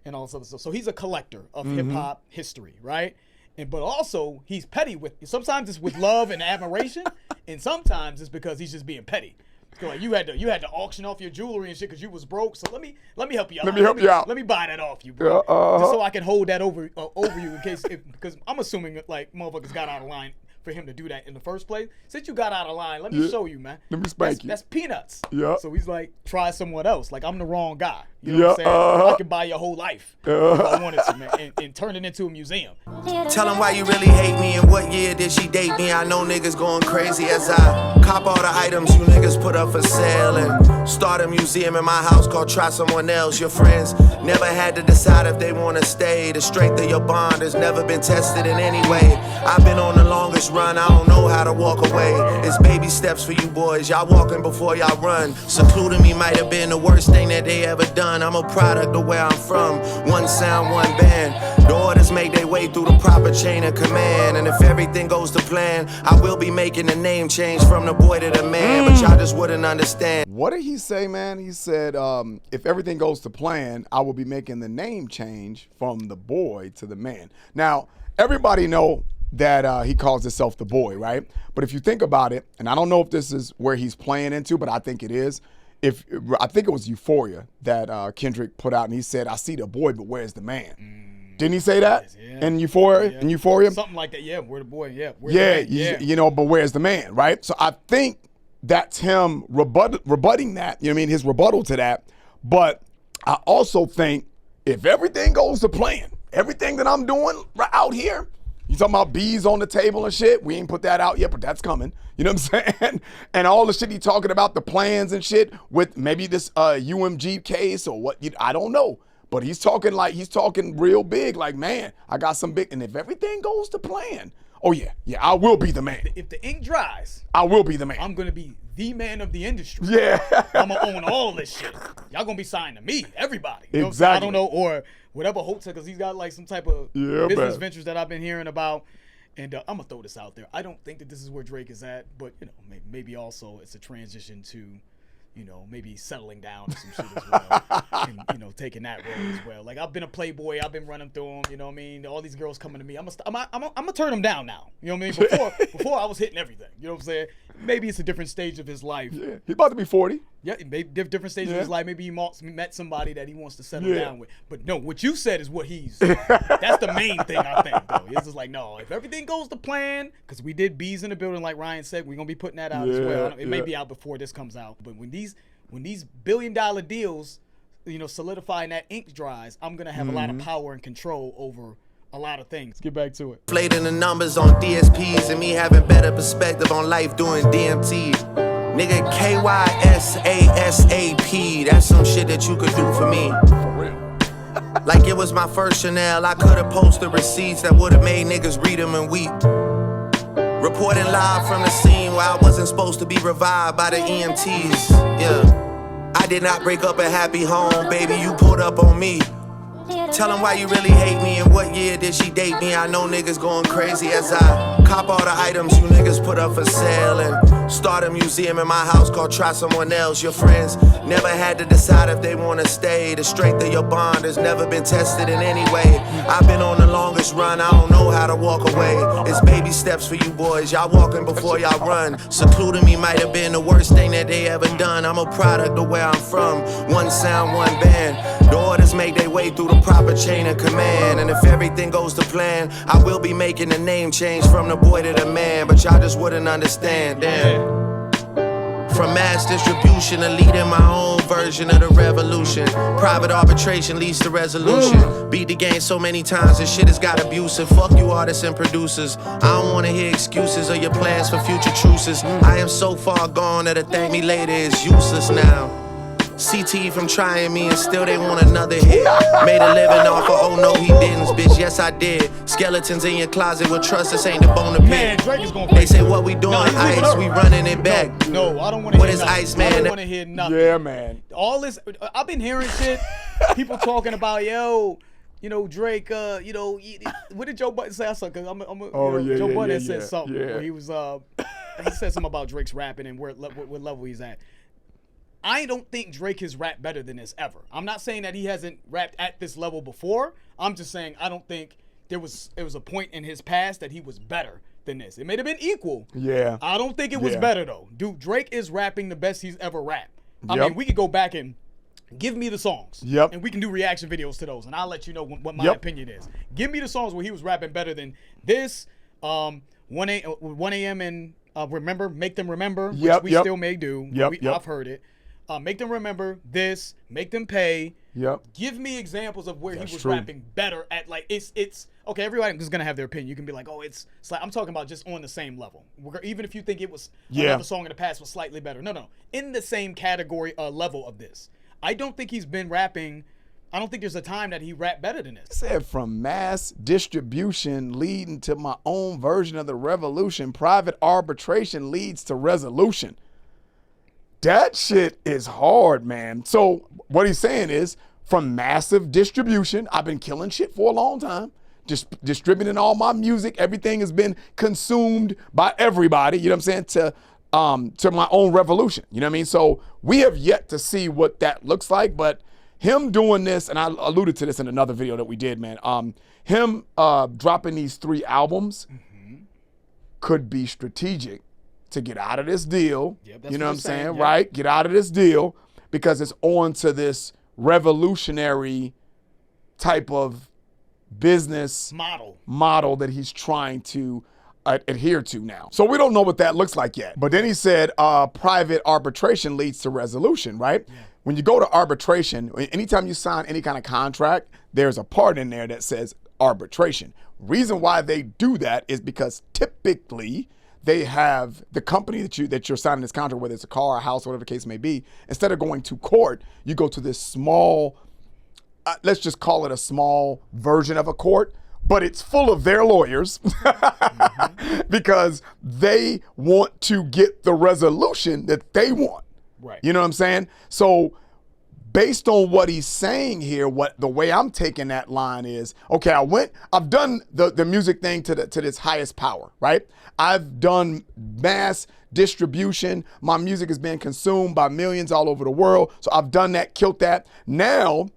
and all this other stuff. So he's a collector of hip-hop history, right? But also, he's petty sometimes it's with love and admiration, and sometimes it's because he's just being petty. So like you had to auction off your jewelry and shit because you was broke. So let me help you out. Let me buy that off you, bro. Just so I can hold that over you in case, because I'm assuming like motherfuckers got out of line for him to do that in the first place. Since you got out of line, let me show you, man. Let me spank you. That's peanuts. Yeah. So he's like, try someone else. Like, I'm the wrong guy. You know what I'm saying? I can buy your whole life if I wanted to, man, and turn it into a museum. Tell them why you really hate me and what year did she date me. I know niggas going crazy as I cop all the items you niggas put up for sale and start a museum in my house called Try Someone Else. Your friends never had to decide if they want to stay. The strength of your bond has never been tested in any way. I've been on the longest run, I don't know how to walk away. It's baby steps for you boys, y'all walking before y'all run. Secluding me might have been the worst thing that they ever done. I'm a product of where I'm from, one sound, one band. The orders make their way through the proper chain of command. And if everything goes to plan, I will be making the name change from the boy to the man. But y'all just wouldn't understand. What did he say, man? He said, if everything goes to plan, I will be making the name change from the boy to the man. Now, everybody know that he calls himself the boy, right? But if you think about it, and I don't know if this is where he's playing into, but I think it is. I think it was Euphoria that Kendrick put out, and he said, I see the boy, but where's the man? Didn't he say that in Euphoria? In Euphoria? Something like that, yeah, where the boy, you know, but where's the man, right? So I think that's him rebutting that, you know what I mean, his rebuttal to that. But I also think if everything goes to plan, everything that I'm doing right out here, you talking about bees on the table and shit? We ain't put that out yet, but that's coming. You know what I'm saying? And all the shit he talking about, the plans and shit with maybe this UMG case or what, I don't know. But he's talking real big, like, man, I got some big, and if everything goes to plan, oh yeah, I will be the man. If the ink dries, I will be the man. I'm gonna be the man of the industry. Yeah. I'm gonna own all this shit. Y'all gonna be signed to me, everybody. You know exactly. What I don't know, or whatever hotel, because he's got like some type of business ventures that I've been hearing about. And I'm gonna throw this out there. I don't think that this is where Drake is at, but you know, maybe also it's a transition to, you know, maybe settling down or some shit as well, and you know, taking that role as well. Like, I've been a playboy, I've been running through them. You know what I mean? All these girls coming to me. I'm gonna turn them down now. You know what I mean? Before I was hitting everything. You know what I'm saying? Maybe it's a different stage of his life. Yeah, he's about to be 40. Yeah, maybe different stage of his life. Maybe he met somebody that he wants to settle down with. But no, what you said is what he's. That's the main thing, I think, though. It's just like, no, if everything goes to plan, because we did Bees in the Building, like Ryan said, we're gonna be putting that out as well. It may be out before this comes out, but when these billion-dollar deals, you know, solidify and that ink dries, I'm gonna have a lot of power and control over a lot of things. Let's get back to it. Inflating the numbers on DSPs and me having better perspective on life doing DMT. Nigga, KYSASAP, that's some shit that you could do for me. For real. Like it was my first Chanel, I could've posted receipts that would've made niggas read them and weep. Reporting live from the scene where I wasn't supposed to be revived by the EMTs, yeah. I did not break up a happy home, baby, you pulled up on me. Tell them why you really hate me and what year did she date me. I know niggas going crazy as I cop all the items you niggas put up for sale and start a museum in my house called Try Someone Else. Your friends never had to decide if they want to stay. The strength of your bond has never been tested in any way. I've been on the longest run, I don't know how to walk away. It's baby steps for you boys, y'all walking before y'all run. Secluding me might have been the worst thing that they ever done. I'm a product of where I'm from, one sound, one band. The orders make their way through the proper chain of command. And if everything goes to plan, I will be making a name change from the boy to the man. But y'all just wouldn't understand, damn. From mass distribution to leading my own version of the revolution. Private arbitration leads to resolution. Beat the game so many times, this shit has got abusive. Fuck you artists and producers. I don't wanna hear excuses or your plans for future truces. I am so far gone that a thank me later is useless now. CT from trying me and still they want another hit. Made a living off of oh no he didn't, bitch, yes I did. Skeletons in your closet with trust, this ain't the bone to pick. Man, Drake is gonna They say what we doing, ice, we running it back. No, I don't want to hear What is nothing. ice, man? I don't want to hear nothing. Yeah, man. All this, I've been hearing shit. People talking about, yo, you know, Drake, you know, what did Joe Budden say? I saw, cause Joe Budden said something where he was, he said something about Drake's rapping and what level he's at. I don't think Drake has rapped better than this ever. I'm not saying that he hasn't rapped at this level before. I'm just saying I don't think there was a point in his past that he was better than this. It may have been equal. Yeah. I don't think it was better though. Dude, Drake is rapping the best he's ever rapped. I Yep. mean, we could go back and give me the songs. Yep. And we can do reaction videos to those, and I'll let you know what my opinion is. Give me the songs where he was rapping better than this. 1 a.m. and remember, Make Them Remember, which we still may do. I've heard it. Make Them Remember this, Make Them Pay. Yep. Give me examples of where he was true. rapping better at, like, it's okay. Everybody is gonna have their opinion. You can be like, oh, it's like, I'm talking about just on the same level. Even if you think it was another song in the past was slightly better, no, in the same category level of this. I don't think he's been rapping. I don't think there's a time that he rapped better than this. Said from mass distribution leading to my own version of the revolution, private arbitration leads to resolution. That shit is hard, man. So what he's saying is, from massive distribution, I've been killing shit for a long time, just distributing all my music. Everything has been consumed by everybody, you know what I'm saying, to my own revolution, you know what I mean? So we have yet to see what that looks like, but him doing this, and I alluded to this in another video that we did, man, him dropping these 3 albums could be strategic to get out of this deal, you know what I'm saying, right? Get out of this deal because it's on to this revolutionary type of business model that he's trying to adhere to now. So we don't know what that looks like yet. But then he said private arbitration leads to resolution, right? Yeah. When you go to arbitration, anytime you sign any kind of contract, there's a part in there that says arbitration. Reason why they do that is because typically they have the company that you're signing this contract, whether it's a car, a house, whatever the case may be, instead of going to court, you go to this small, let's just call it a small version of a court, but it's full of their lawyers because they want to get the resolution that they want. Right. You know what I'm saying? So based on what he's saying here, the way I'm taking that line is, okay, I've done the music thing to this highest power, right? I've done mass distribution. My music is being consumed by millions all over the world. So I've done that, killed that. Now,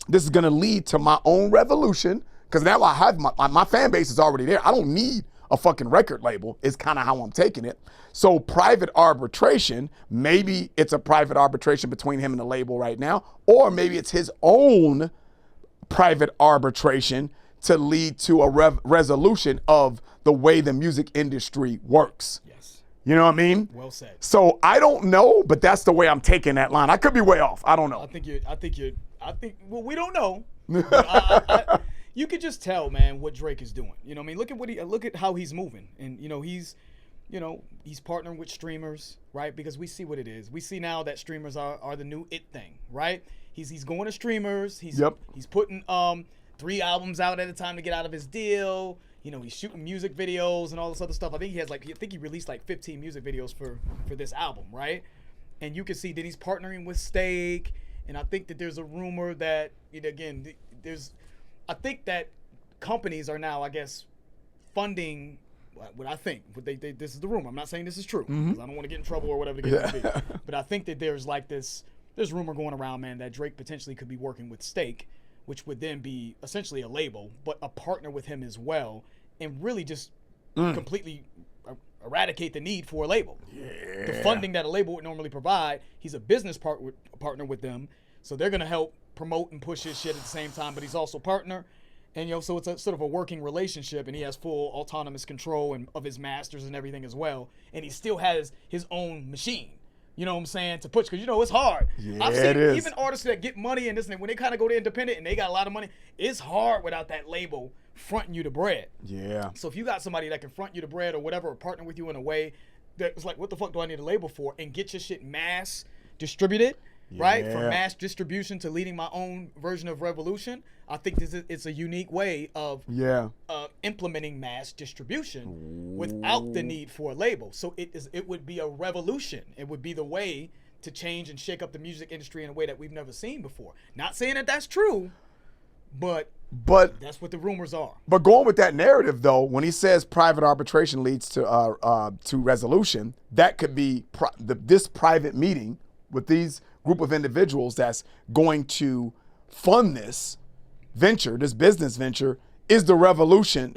this is gonna lead to my own revolution because now I have my fan base is already there. I don't need a fucking record label is kind of how I'm taking it. So private arbitration, maybe it's a private arbitration between him and the label right now, or maybe it's his own private arbitration to lead to a resolution of the way the music industry works. Yes. You know what I mean? Well said. So I don't know, but that's the way I'm taking that line. I could be way off. I don't know. Well, we don't know. I, you could just tell, man, what Drake is doing. You know what I mean? Look at how he's moving. And, he's partnering with streamers, right? Because we see what it is. We see now that streamers are the new it thing, right? He's going to streamers. He's putting 3 albums out at a time to get out of his deal. He's shooting music videos and all this other stuff. I think he released like 15 music videos for this album, right? And you can see that he's partnering with Steak And I think that there's a rumor that, again, I think that companies are now, I guess, funding what I think. But this is the rumor. I'm not saying this is true because I don't want to get in trouble or whatever the case may be. But I think that there's rumor going around, man, that Drake potentially could be working with Stake, which would then be essentially a label, but a partner with him as well, and really just completely eradicate the need for a label. Yeah. The funding that a label would normally provide, he's a business partner with them, so they're going to help promote and push his shit at the same time, but he's also partner. And, so it's a sort of a working relationship, and he has full autonomous control of his masters and everything as well, and he still has his own machine. You know what I'm saying? To push, because it's hard. Yeah, I've seen it is. Even artists that get money and this and that, when they kind of go to independent and they got a lot of money, it's hard without that label fronting you the bread. Yeah. So if you got somebody that can front you the bread or whatever, or partner with you in a way that's like, what the fuck do I need a label for? And get your shit mass distributed, right? From mass distribution to leading my own version of revolution. I think it's a unique way of implementing mass distribution without the need for a label. So it would be a revolution. It would be the way to change and shake up the music industry in a way that we've never seen before. Not saying that that's true, but that's what the rumors are. But going with that narrative, though, when he says private arbitration leads to resolution, that could be this private meeting with these group of individuals that's going to fund this venture, this business venture, is the resolution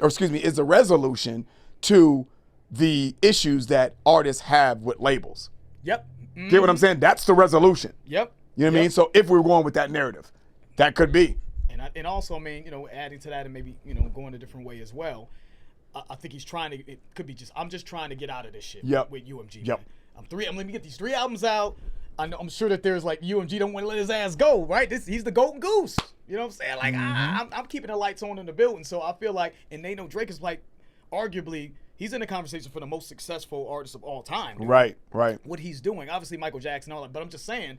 to the issues that artists have with labels. Yep. Get what I'm saying? That's the resolution. Yep. You know what I mean? So if we're going with that narrative, that could be. And also, I mean, adding to that and maybe, going a different way as well, I think he's trying to, it could be I'm just trying to get out of this shit with UMG. Yep. Man. Let me get these 3 albums out. I'm sure that there's UMG don't want to let his ass go, right? He's the golden goose. You know what I'm saying? Like, I'm keeping the lights on in the building. So I feel like, and they know Drake is arguably, he's in the conversation for the most successful artist of all time. Dude. Right. What he's doing. Obviously, Michael Jackson and all that. But I'm just saying,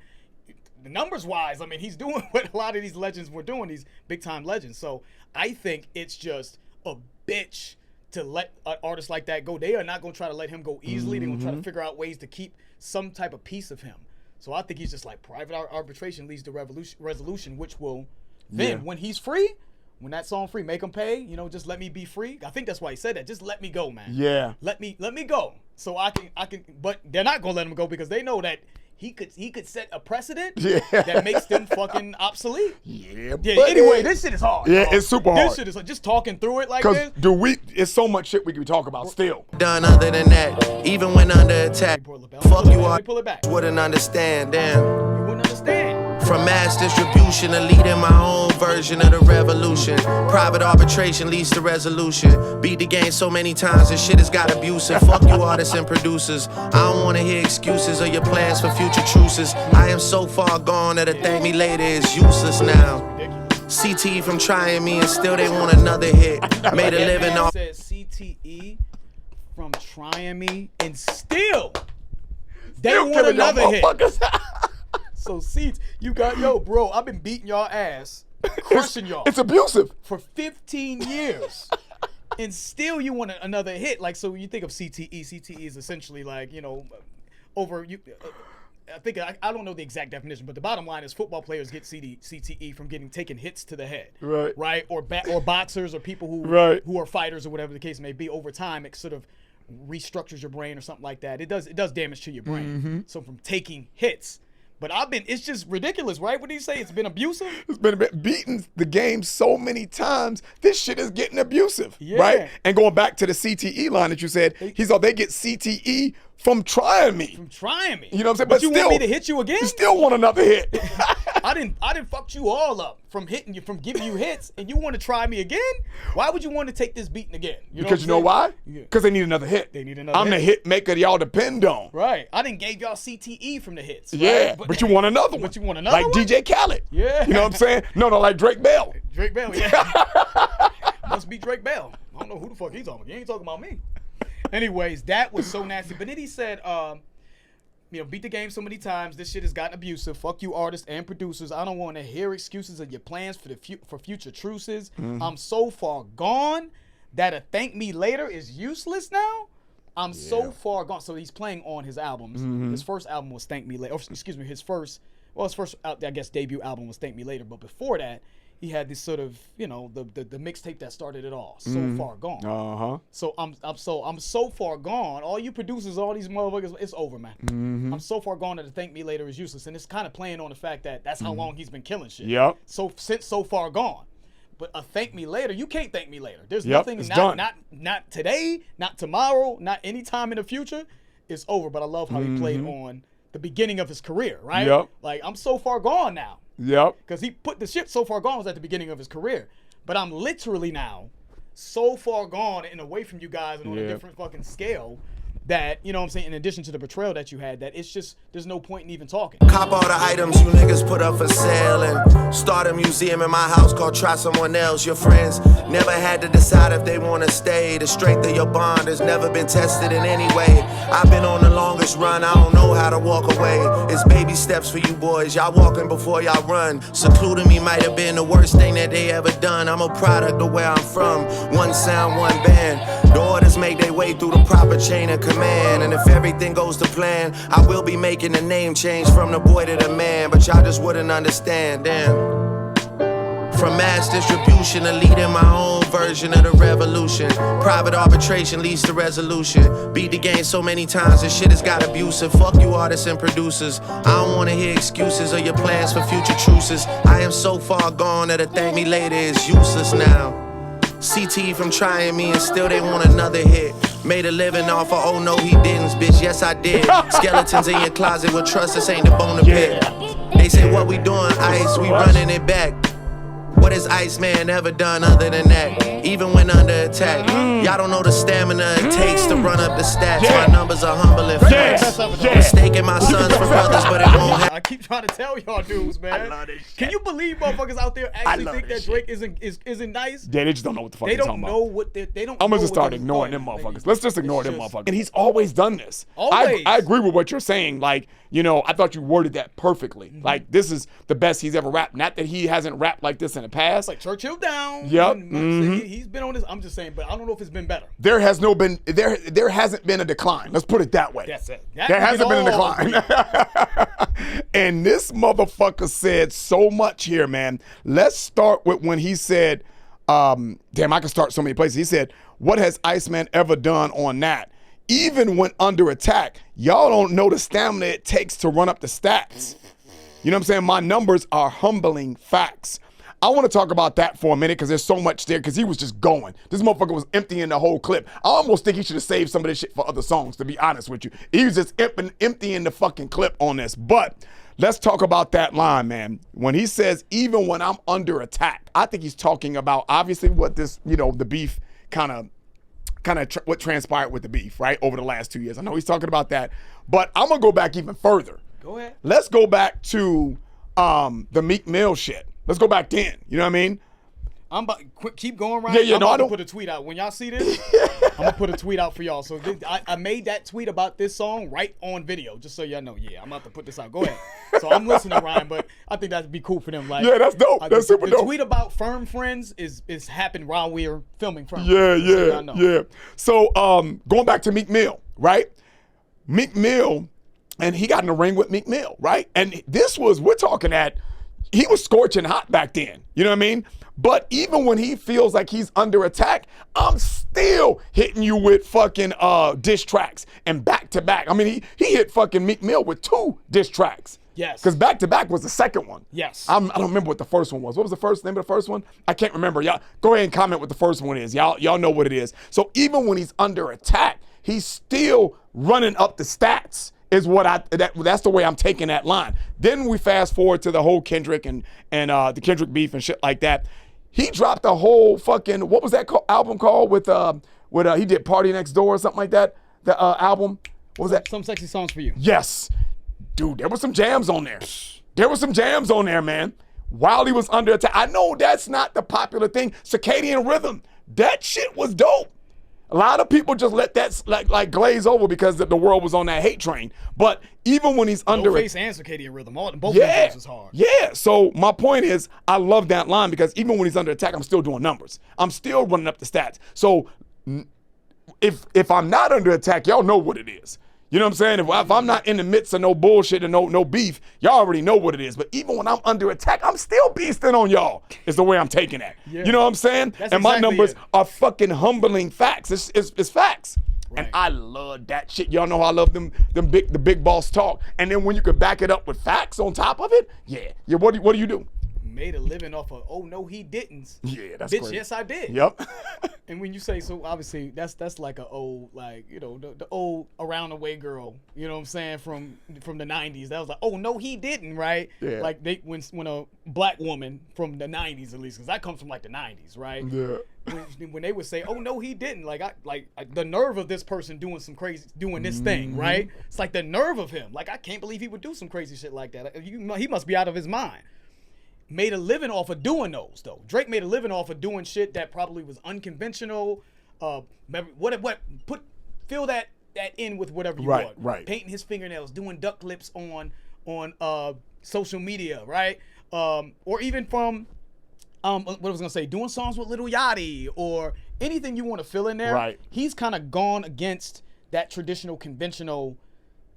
the numbers-wise, I mean, he's doing what a lot of these legends were doing, these big-time legends. So I think it's just a bitch to let an artist like that go. They are not going to try to let him go easily. They're going to try to figure out ways to keep some type of piece of him. So I think he's just private arbitration leads to resolution, which will then, when he's free, when that song free, make him pay, just let me be free. I think that's why he said that. Just let me go, man. Yeah. Let me go. So I can, but they're not going to let him go because they know that he could set a precedent that makes them fucking obsolete. Yeah. Anyway, this shit is hard. Yeah, it's super hard. This shit is just talking through it like this. Because it's so much shit we can talk about still. Done other than that, even when under attack. Fuck you all. Pull it back. Wouldn't understand, damn. You wouldn't understand. From mass distribution to leading my own version of the revolution. Private arbitration leads to resolution. Beat the game so many times, this shit has got abusive. Fuck you artists and producers. I don't wanna hear excuses or your plans for future truces. I am so far gone that a thank me later is useless now. CTE from trying me and still they want another hit. Made a living off. Said CTE from trying me and still they want another hit. So seats, you got bro. I've been beating y'all ass, crushing y'all. It's abusive for 15 years, and still you want another hit. So you think of CTE. CTE is essentially over you. I think I don't know the exact definition, but the bottom line is football players get CTE from taking hits to the head, right, or boxers or people who are fighters or whatever the case may be. Over time, it sort of restructures your brain or something like that. It does damage to your brain. So from taking hits. But it's just ridiculous, right? What do you say? It's been abusive? It's been beating the game so many times. This shit is getting abusive, right? And going back to the CTE line that you said, they get CTE from trying me. From trying me. You know what I'm saying? But you still want me to hit you again? You still want another hit. I didn't fuck you all up from hitting you, from giving you hits, and you want to try me again? Why would you want to take this beating again? Because you know why? Because they need another hit. I'm the hit maker y'all depend on. Right. I didn't gave y'all CTE from the hits. Right? Yeah, but you want another one. But you want another one? Like DJ Khaled. Yeah. You know what I'm saying? No, like Drake Bell. Drake Bell, yeah. Must be Drake Bell. I don't know who the fuck he's talking about. He ain't talking about me. Anyways, that was so nasty. But then he said, beat the game so many times. This shit has gotten abusive. Fuck you, artists and producers. I don't want to hear excuses of your plans for future truces. I'm so far gone that a thank me later is useless now. I'm so far gone. So he's playing on his albums. His first album was Thank Me Later. His first his first, I guess, debut album was Thank Me Later, but before that, he had this sort of, the mixtape that started it all. So Far Gone. So I'm so far gone. All you producers, all these motherfuckers, it's over, man. I'm so far gone that the Thank Me Later is useless, and it's kind of playing on the fact that that's how long he's been killing shit. Yep. So since So Far Gone. But a Thank Me Later, you can't thank me later. There's nothing, not today, not tomorrow, not any time in the future. It's over. But I love how he played on the beginning of his career, right? Yep. Like, I'm so far gone now. Yep. Because he put the shit So Far Gone was at the beginning of his career. But I'm literally now so far gone and away from you guys and on a different fucking scale that, you know what I'm saying, in addition to the betrayal that you had, that it's just, there's no point in even talking. Cop all the items you niggas put up for sale and start a museum in my house called Try Someone Else. Your friends never had to decide if they want to stay. The strength of your bond has never been tested in any way. I've been on the longest run, I don't know how to walk away. It's baby steps for you boys, y'all walking before y'all run. Secluding me might have been the worst thing that they ever done. I'm a product of where I'm from, one sound, one band. The orders make their way through the proper chain of command. And if everything goes to plan, I will be making a name change from the boy to the man. But y'all just wouldn't understand, damn. From mass distribution to leading my own version of the revolution. Private arbitration leads to resolution. Beat the game so many times, this shit has got abusive. Fuck you artists and producers. I don't wanna hear excuses or your plans for future truces. I am so far gone that a thank me later is useless now. CT from trying me and still they want another hit. Made a living off of oh no he didn't, bitch, yes I did. Skeletons in your closet with trust, this ain't the bone to pick. They say what we doing, Ice, we running it back. What has Iceman ever done other than that? Even when under attack, y'all don't know the stamina it takes to run up the stats. My numbers are humble and flex. Mistaking my sons for brothers, but it won't happen. I keep trying to tell y'all dudes, man. I love this shit. Can you believe motherfuckers out there actually think that Drake isn't nice? Yeah, they just don't know what the fuck They they're don't talking know about. what they don't. I'm gonna know just what start they're ignoring them doing. motherfuckers. Let's just ignore It's them just- motherfuckers. And he's always done this. Always. I agree with what you're saying. Like, I thought you worded that perfectly. Like, this is the best he's ever rapped. Not that he hasn't rapped like this in the past. Like Churchill Down. Yep. He's been on this. I'm just saying, but I don't know if it's been better. There hasn't been a decline. Let's put it that way. That's it. There hasn't been a decline. And this motherfucker said so much here, man. Let's start with when he said, damn, I can start so many places. He said, what has Iceman ever done on that? Even when under attack, y'all don't know the stamina it takes to run up the stats. You know what I'm saying? My numbers are humbling facts. I want to talk about that for a minute because there's so much there because he was just going. This motherfucker was emptying the whole clip. I almost think he should have saved some of this shit for other songs, to be honest with you. He was just emptying the fucking clip on this. But let's talk about that line, man. When he says, even when I'm under attack, I think he's talking about obviously what this, the beef kind of what transpired with the beef, right, over the last 2 years. I know he's talking about that. But I'm going to go back even further. Go ahead. Let's go back to the Meek Mill shit. Let's go back then. You know what I mean? I'm about keep going, Ryan. Yeah, I'm no, about I don't to put a tweet out. When y'all see this, I'm gonna put a tweet out for y'all. So I made that tweet about this song right on video, just so y'all know. Yeah, I'm about to put this out. Go ahead. So I'm listening, Ryan, but I think that'd be cool for them. Like, yeah, that's dope. That's super dope. The tweet about Firm Friends is happened while we're filming Firm Yeah, Friends. So y'all know. yeah. So going back to Meek Mill, right? Meek Mill, and he got in the ring with Meek Mill, right? And he was scorching hot back then. You know what I mean? But even when he feels like he's under attack, I'm still hitting you with fucking diss tracks and back to back. I mean, he hit fucking Meek Mill with 2 diss tracks. Yes. Because back to back was the second one. Yes. I don't remember what the first one was. What was the first name of the first one? I can't remember. Y'all go ahead and comment what the first one is. Y'all know what it is. So even when he's under attack, he's still running up the stats. Is what that's the way I'm taking that line. Then we fast forward to the whole Kendrick and the Kendrick beef and shit like that. He dropped a whole fucking, what was that album called with he did Party Next Door or something like that. The album, what was that? Some Sexy Songs for You. Yes, dude, there were some jams on there. There were some jams on there, man. While he was under attack, I know that's not the popular thing. Circadian Rhythm, that shit was dope. A lot of people just let that like glaze over because the world was on that hate train. But even when he's under No Face and Circadian Rhythm, both of them was hard. Yeah. So my point is, I love that line because even when he's under attack, I'm still doing numbers. I'm still running up the stats. So if I'm not under attack, y'all know what it is. You know what I'm saying? If I'm not in the midst of no bullshit and no beef, y'all already know what it is. But even when I'm under attack, I'm still beasting on y'all, is the way I'm taking that. Yeah. You know what I'm saying? That's and my exactly numbers it. are fucking humbling facts. It's facts. Right. And I love that shit. Y'all know how I love the big boss talk. And then when you can back it up with facts on top of it, yeah. What do you do? Made a living off of, oh no he didn't. Yeah, that's bitch, crazy. yes I did. Yep. And when you say, so obviously that's like a old, like, you know, the old around the way girl, you know what I'm saying, from the 90s. That was like, oh no he didn't, right? Yeah. Like when a black woman from the 90s, at least, because that comes from like the 90s, right? Yeah. When they would say, oh no he didn't, like the nerve of this person doing this thing, right? It's like the nerve of him. Like, I can't believe he would do some crazy shit like that. He must be out of his mind. Made a living off of doing those, though. Drake made a living off of doing shit that probably was unconventional. Fill that in with whatever you want. Right. Painting his fingernails, doing duck lips on social media, right? Or even from what I was gonna say, doing songs with Lil Yachty or anything you want to fill in there. Right. He's kind of gone against that traditional, conventional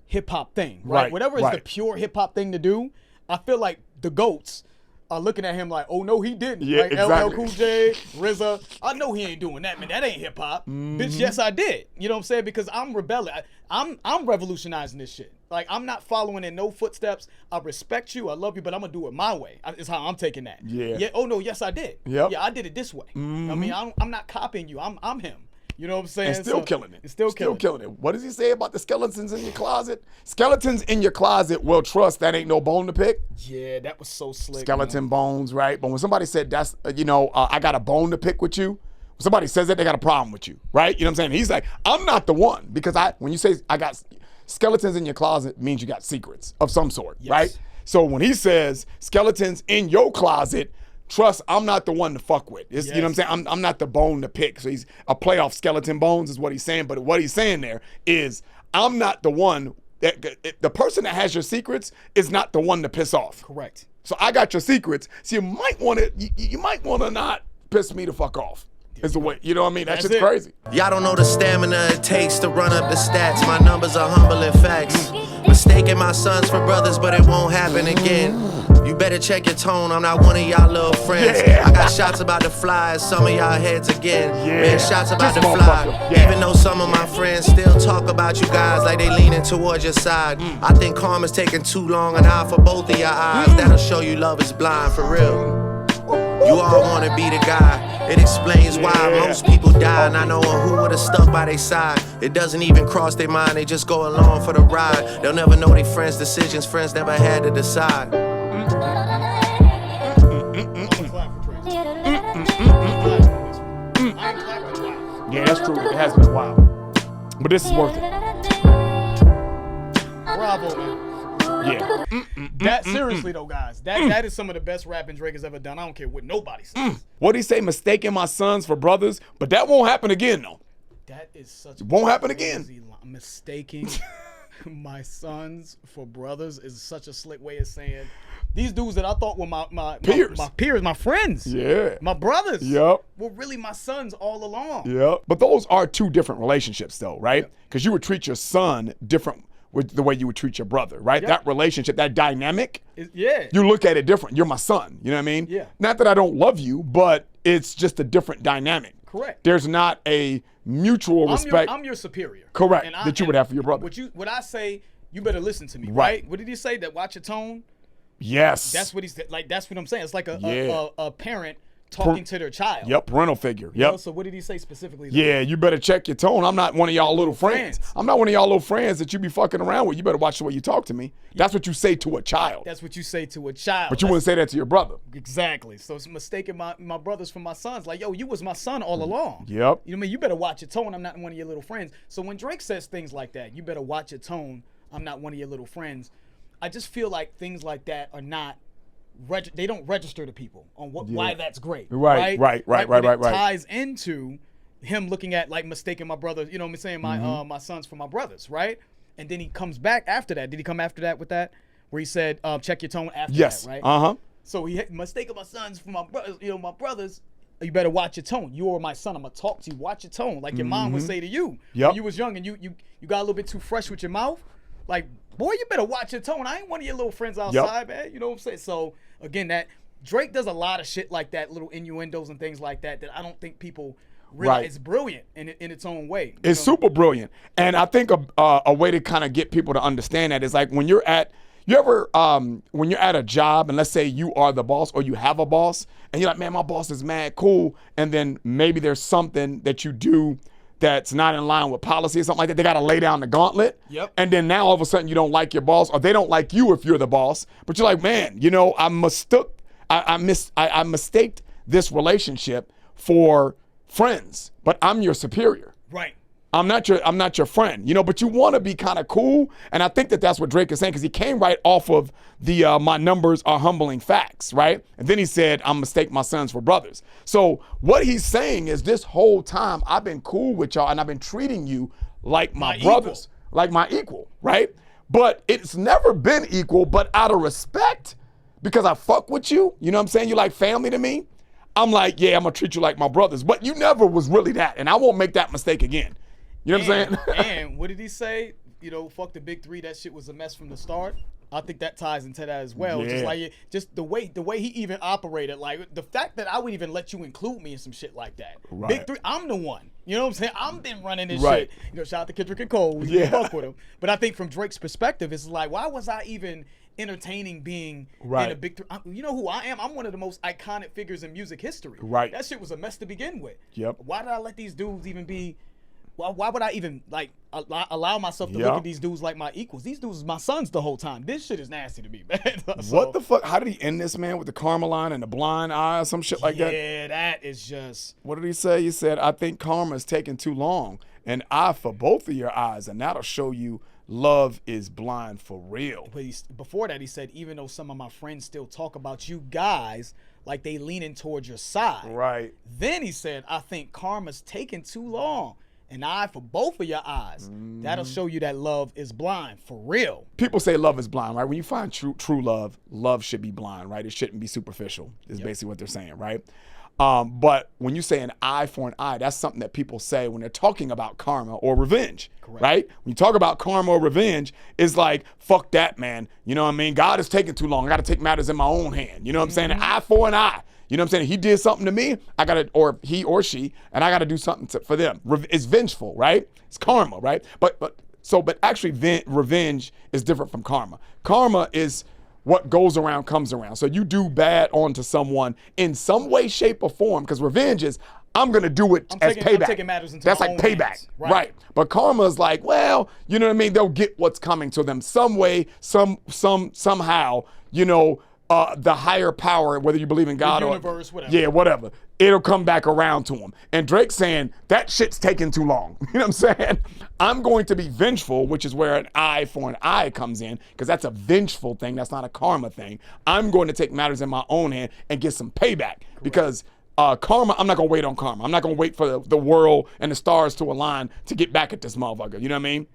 hip hop thing, right? Whatever is the pure hip hop thing to do. I feel like the GOATs are looking at him like, oh no he didn't. Yeah, like exactly. LL Cool J, RZA, I know he ain't doing that, man. That ain't hip hop. Bitch, yes I did. You know what I'm saying? Because I'm rebelling. I'm revolutionizing this shit. Like, I'm not following in no footsteps. I respect you, I love you, but I'm gonna do it my way. Is how I'm taking that. Yeah. Oh no, yes I did. Yep. Yeah, I did it this way. I mean, I'm not copying you. I'm him. You know what I'm saying? And still killing it. And still killing it. What does he say about the skeletons in your closet? Skeletons in your closet will trust that ain't no bone to pick. Yeah, that was so slick. Skeleton bones, right? But when somebody said that's, I got a bone to pick with you, when somebody says that, they got a problem with you, right? You know what I'm saying? He's like, I'm not the one, because when you say I got skeletons in your closet, means you got secrets of some sort, right? So when he says skeletons in your closet, trust, I'm not the one to fuck with. You know what I'm saying? I'm not the bone to pick. So he's a playoff skeleton bones is what he's saying. But what he's saying there is, I'm not the one, the person that has your secrets is not the one to piss off. Correct. So I got your secrets. So you might want to not piss me the fuck off. Is the way, you know what I mean? That's just crazy. Y'all don't know the stamina it takes to run up the stats. My numbers are humbling facts. Mistaking my sons for brothers, but it won't happen again. You better check your tone, I'm not one of y'all little friends. Yeah. I got shots about to fly at some of y'all heads again. Yeah. Man, shots about This to fly. motherfucker. Yeah. Even though some of my friends still talk about you guys like they leaning towards your side. I think karma's taking too long, an eye for both of your eyes. That'll show you love is blind, for real. You all wanna be the guy. It explains why most people die, not knowing who would've stuck by their side. It doesn't even cross their mind, they just go along for the ride. They'll never know their friends' decisions, friends never had to decide. Yeah, that's true. It has been a while. But this is worth it. Bravo, man. Yeah. That seriously though, guys, that is some of the best rapping Drake has ever done. I don't care what nobody says. What'd he say? Mistaking my sons for brothers? But that won't happen again, though. That is such. It won't happen again. Mistaking my sons for brothers is such a slick way of saying these dudes that I thought were my peers, my friends, my brothers, were really my sons all along. But those are two different relationships, though, right? Because you would treat your son different with the way you would treat your brother, right? That relationship, that dynamic, you look at it different. You're my son, you know what I mean? Yeah. Not that I don't love you, but it's just a different dynamic. Correct. There's not a mutual respect. I'm your superior. Correct. That you would have for your brother. What I say, you better listen to me, right? What did he say? That watch your tone? Yes. That's what he's like. That's what I'm saying. It's like a parent talking to their child. Yep, parental figure. Yep. You know, so what did he say specifically? Yeah, you better check your tone. I'm not one of y'all little friends. I'm not one of y'all little friends that you be fucking around with. You better watch the way you talk to me. That's what you say to a child. That's what you say to a child. But you wouldn't say that to your brother. Exactly. So it's mistaking my brothers for my sons. Like, yo, you was my son all along. Yep. You know what I mean? You better watch your tone. I'm not one of your little friends. So when Drake says things like that, you better watch your tone. I'm not one of your little friends. I just feel like things like that are not they don't register to people on why that's great. Right. It ties into him looking at, like, mistaking my brothers, you know what I'm saying, my sons for my brothers, right? And then he comes back after that. Did he come after that with that? Where he said, check your tone after that, right? Uh-huh. So he mistaken my sons for my brothers, you know, my brothers. you better watch your tone. You are my son. I'm gonna talk to you. Watch your tone, like your mom would say to you when you was young and you got a little bit too fresh with your mouth. Like, boy, you better watch your tone. I ain't one of your little friends outside, man. You know what I'm saying? So again, that Drake does a lot of shit like that, little innuendos and things like that I don't think people realize. It's brilliant in its own way. It's super brilliant, and I think a way to kind of get people to understand that is like when you're at when you're at a job and let's say you are the boss or you have a boss and you're like, man, my boss is mad cool, and then maybe there's something that you do that's not in line with policy or something like that. They got to lay down the gauntlet. Yep. And then now all of a sudden you don't like your boss or they don't like you if you're the boss, but you're like, man, you know, I mistaked this relationship for friends, but I'm your superior. Right. I'm not your friend, you know, but you want to be kind of cool. And I think that's what Drake is saying, because he came right off of the my numbers are humbling facts, right? And then he said, I'm mistake my sons for brothers. So what he's saying is this whole time I've been cool with y'all and I've been treating you like my brothers, like my equal, right? But it's never been equal, but out of respect, because I fuck with you, you know what I'm saying? You're like family to me. I'm like, yeah, I'm gonna treat you like my brothers, but you never was really that. And I won't make that mistake again. You know what I'm saying? And what did he say? You know, fuck the big three. That shit was a mess from the start. I think that ties into that as well. Yeah. Just the way he even operated, like the fact that I would even let you include me in some shit like that. Right. Big three, I'm the one. You know what I'm saying? I'm been running this Right. shit. You know, shout out to Kendrick and Cole. Yeah. Fuck with him. But I think from Drake's perspective, it's like, why was I even entertaining being in a big three? You know who I am? I'm one of the most iconic figures in music history. Right. That shit was a mess to begin with. Yep. Why did I let these dudes even be? Why would I even like allow myself to look at these dudes like my equals? These dudes is my sons the whole time. This shit is nasty to me, man. So, what the fuck? How did he end this, man, with the karma line and the blind eye or some shit like that? Yeah, that is just. What did he say? He said, I think karma's taking too long. An eye for both of your eyes, and that'll show you love is blind for real. But before that, he said, even though some of my friends still talk about you guys like they leaning towards your side. Right. Then he said, I think karma's taking too long. An eye for both of your eyes. That'll show you that love is blind for real. People say love is blind, right? When you find true love, love should be blind, right? It shouldn't be superficial, is basically what they're saying, right? But when you say an eye for an eye, that's something that people say when they're talking about karma or revenge, right? When you talk about karma or revenge, it's like, fuck that, man. You know what I mean? God is taking too long. I got to take matters in my own hand. You know what I'm saying? An eye for an eye. You know what I'm saying? He did something to me, I got to, or he or she, and I got to do something for them. It's vengeful, right? It's karma, right? But actually revenge is different from karma. Karma is what goes around comes around. So you do bad onto someone in some way, shape, or form, because revenge is, I'm going to do it as payback. I'm taking matters into That's my like own payback, hands. right? But karma is like, well, you know what I mean? They'll get what's coming to them some way, somehow, you know, the higher power, whether you believe in God the universe, or whatever. Yeah, whatever. It'll come back around to him. And Drake's saying, that shit's taking too long. You know what I'm saying? I'm going to be vengeful, which is where an eye for an eye comes in, because that's a vengeful thing. That's not a karma thing. I'm going to take matters in my own hand and get some payback. Because karma, I'm not going to wait on karma. I'm not going to wait for the world and the stars to align to get back at this motherfucker. You know what I mean?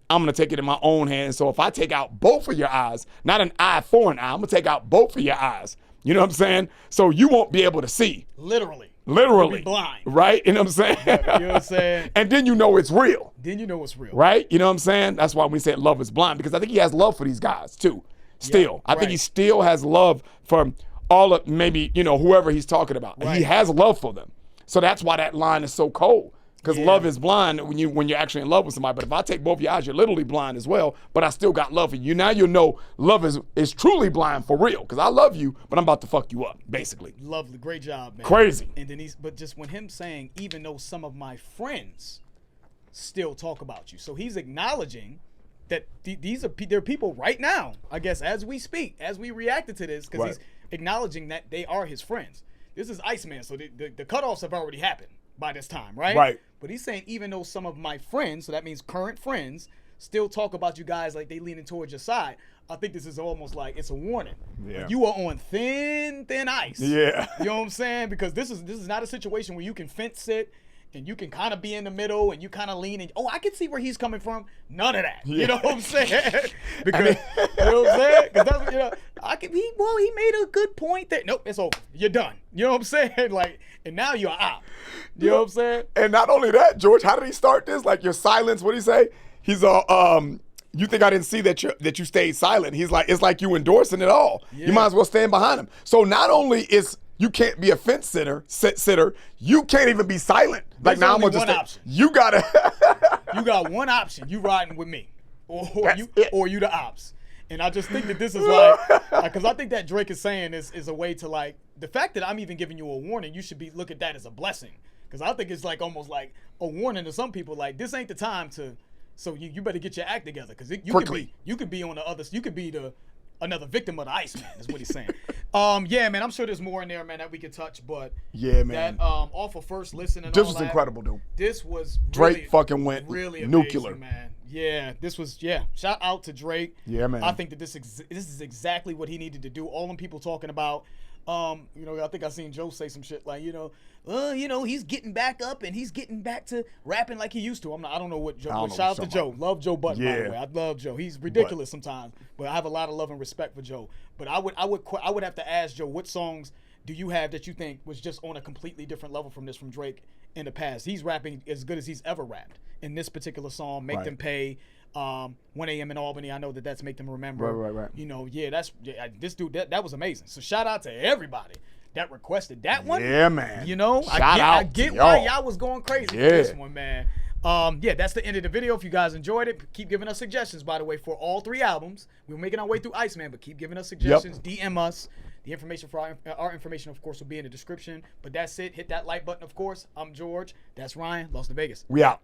I'm going to take it in my own hands. So if I take out both of your eyes, not an eye for an eye, I'm going to take out both of your eyes. You know what I'm saying? So you won't be able to see. Literally. You'll be blind. Right? You know what I'm saying? You know what I'm saying? And then you know it's real. Then you know it's real. Right? You know what I'm saying? That's why we said love is blind, because I think he has love for these guys too. Still. I think he still has love for all of, maybe, you know, whoever he's talking about. He has love for them. So that's why that line is so cold. Because love is blind when you're actually in love with somebody. But if I take both your eyes, you're literally blind as well. But I still got love for you. Now you'll know love is truly blind for real. Because I love you, but I'm about to fuck you up, basically. Lovely. Great job, man. Crazy. And then but just when him saying, even though some of my friends still talk about you. So he's acknowledging that there are people right now, I guess, as we speak, as we reacted to this, because he's acknowledging that they are his friends. This is Iceman, so the cutoffs have already happened by this time, right? Right. But he's saying, even though some of my friends, so that means current friends, still talk about you guys like they leaning towards your side, I think this is almost like it's a warning. Yeah. You are on thin ice. Yeah. You know what I'm saying? Because this is not a situation where you can fence it and you can kind of be in the middle and you kind of lean and I can see where he's coming from. None of that. You know what I'm saying? Because you know what I'm saying? Because that's he made a good point there. Nope, it's over. You're done. You know what I'm saying? Like, and now you're out. You know what I'm saying? And not only that, George, how did he start this? Like, your silence, what did he say? He's you think I didn't see that you stayed silent. He's like, it's like you endorsing it all. Yeah. You might as well stand behind him. So not only is you can't be a fence sitter, you can't even be silent. Like, there's now only I'm gonna one option. You gotta you got one option. You riding with me. Or you the ops. And I just think that this is like, because I think that Drake is saying is a way to, like, the fact that I'm even giving you a warning, you should look at that as a blessing. Because I think it's like almost like a warning to some people, like, this ain't the time to, so you better get your act together. Because you could be on the other, you could be another victim of the Iceman, is what he's saying. Yeah, man, I'm sure there's more in there, man, that we could touch, but yeah, man, that off of first listen and this all was that, incredible, dude. This was Drake fucking went really nuclear, amazing, man. Yeah, this was shout out to Drake. Yeah, man. I think that this is exactly what he needed to do. All them people talking about, I think I seen Joe say some shit like, he's getting back up and he's getting back to rapping like he used to. I don't know what Joe. Shout out to Joe. Love Joe Button, by the way. I love Joe. He's ridiculous sometimes, but I have a lot of love and respect for Joe. But I would have to ask Joe, what songs do you have that you think was just on a completely different level from Drake in the past? He's rapping as good as he's ever rapped in this particular song, Make Them Pay. 1 a.m. in Albany. I know that's Make Them Remember. Right. This dude, that was amazing. So shout out to everybody that requested that one. Yeah, man. I get why y'all was going crazy for this one, man. That's the end of the video. If you guys enjoyed it, keep giving us suggestions, by the way, for all 3 albums. We're making our way through Iceman, but keep giving us suggestions. DM us. The information for our information, of course, will be in the description. But that's it. Hit that like button, of course. I'm George. That's Ryan. Lost to Vegas. We out.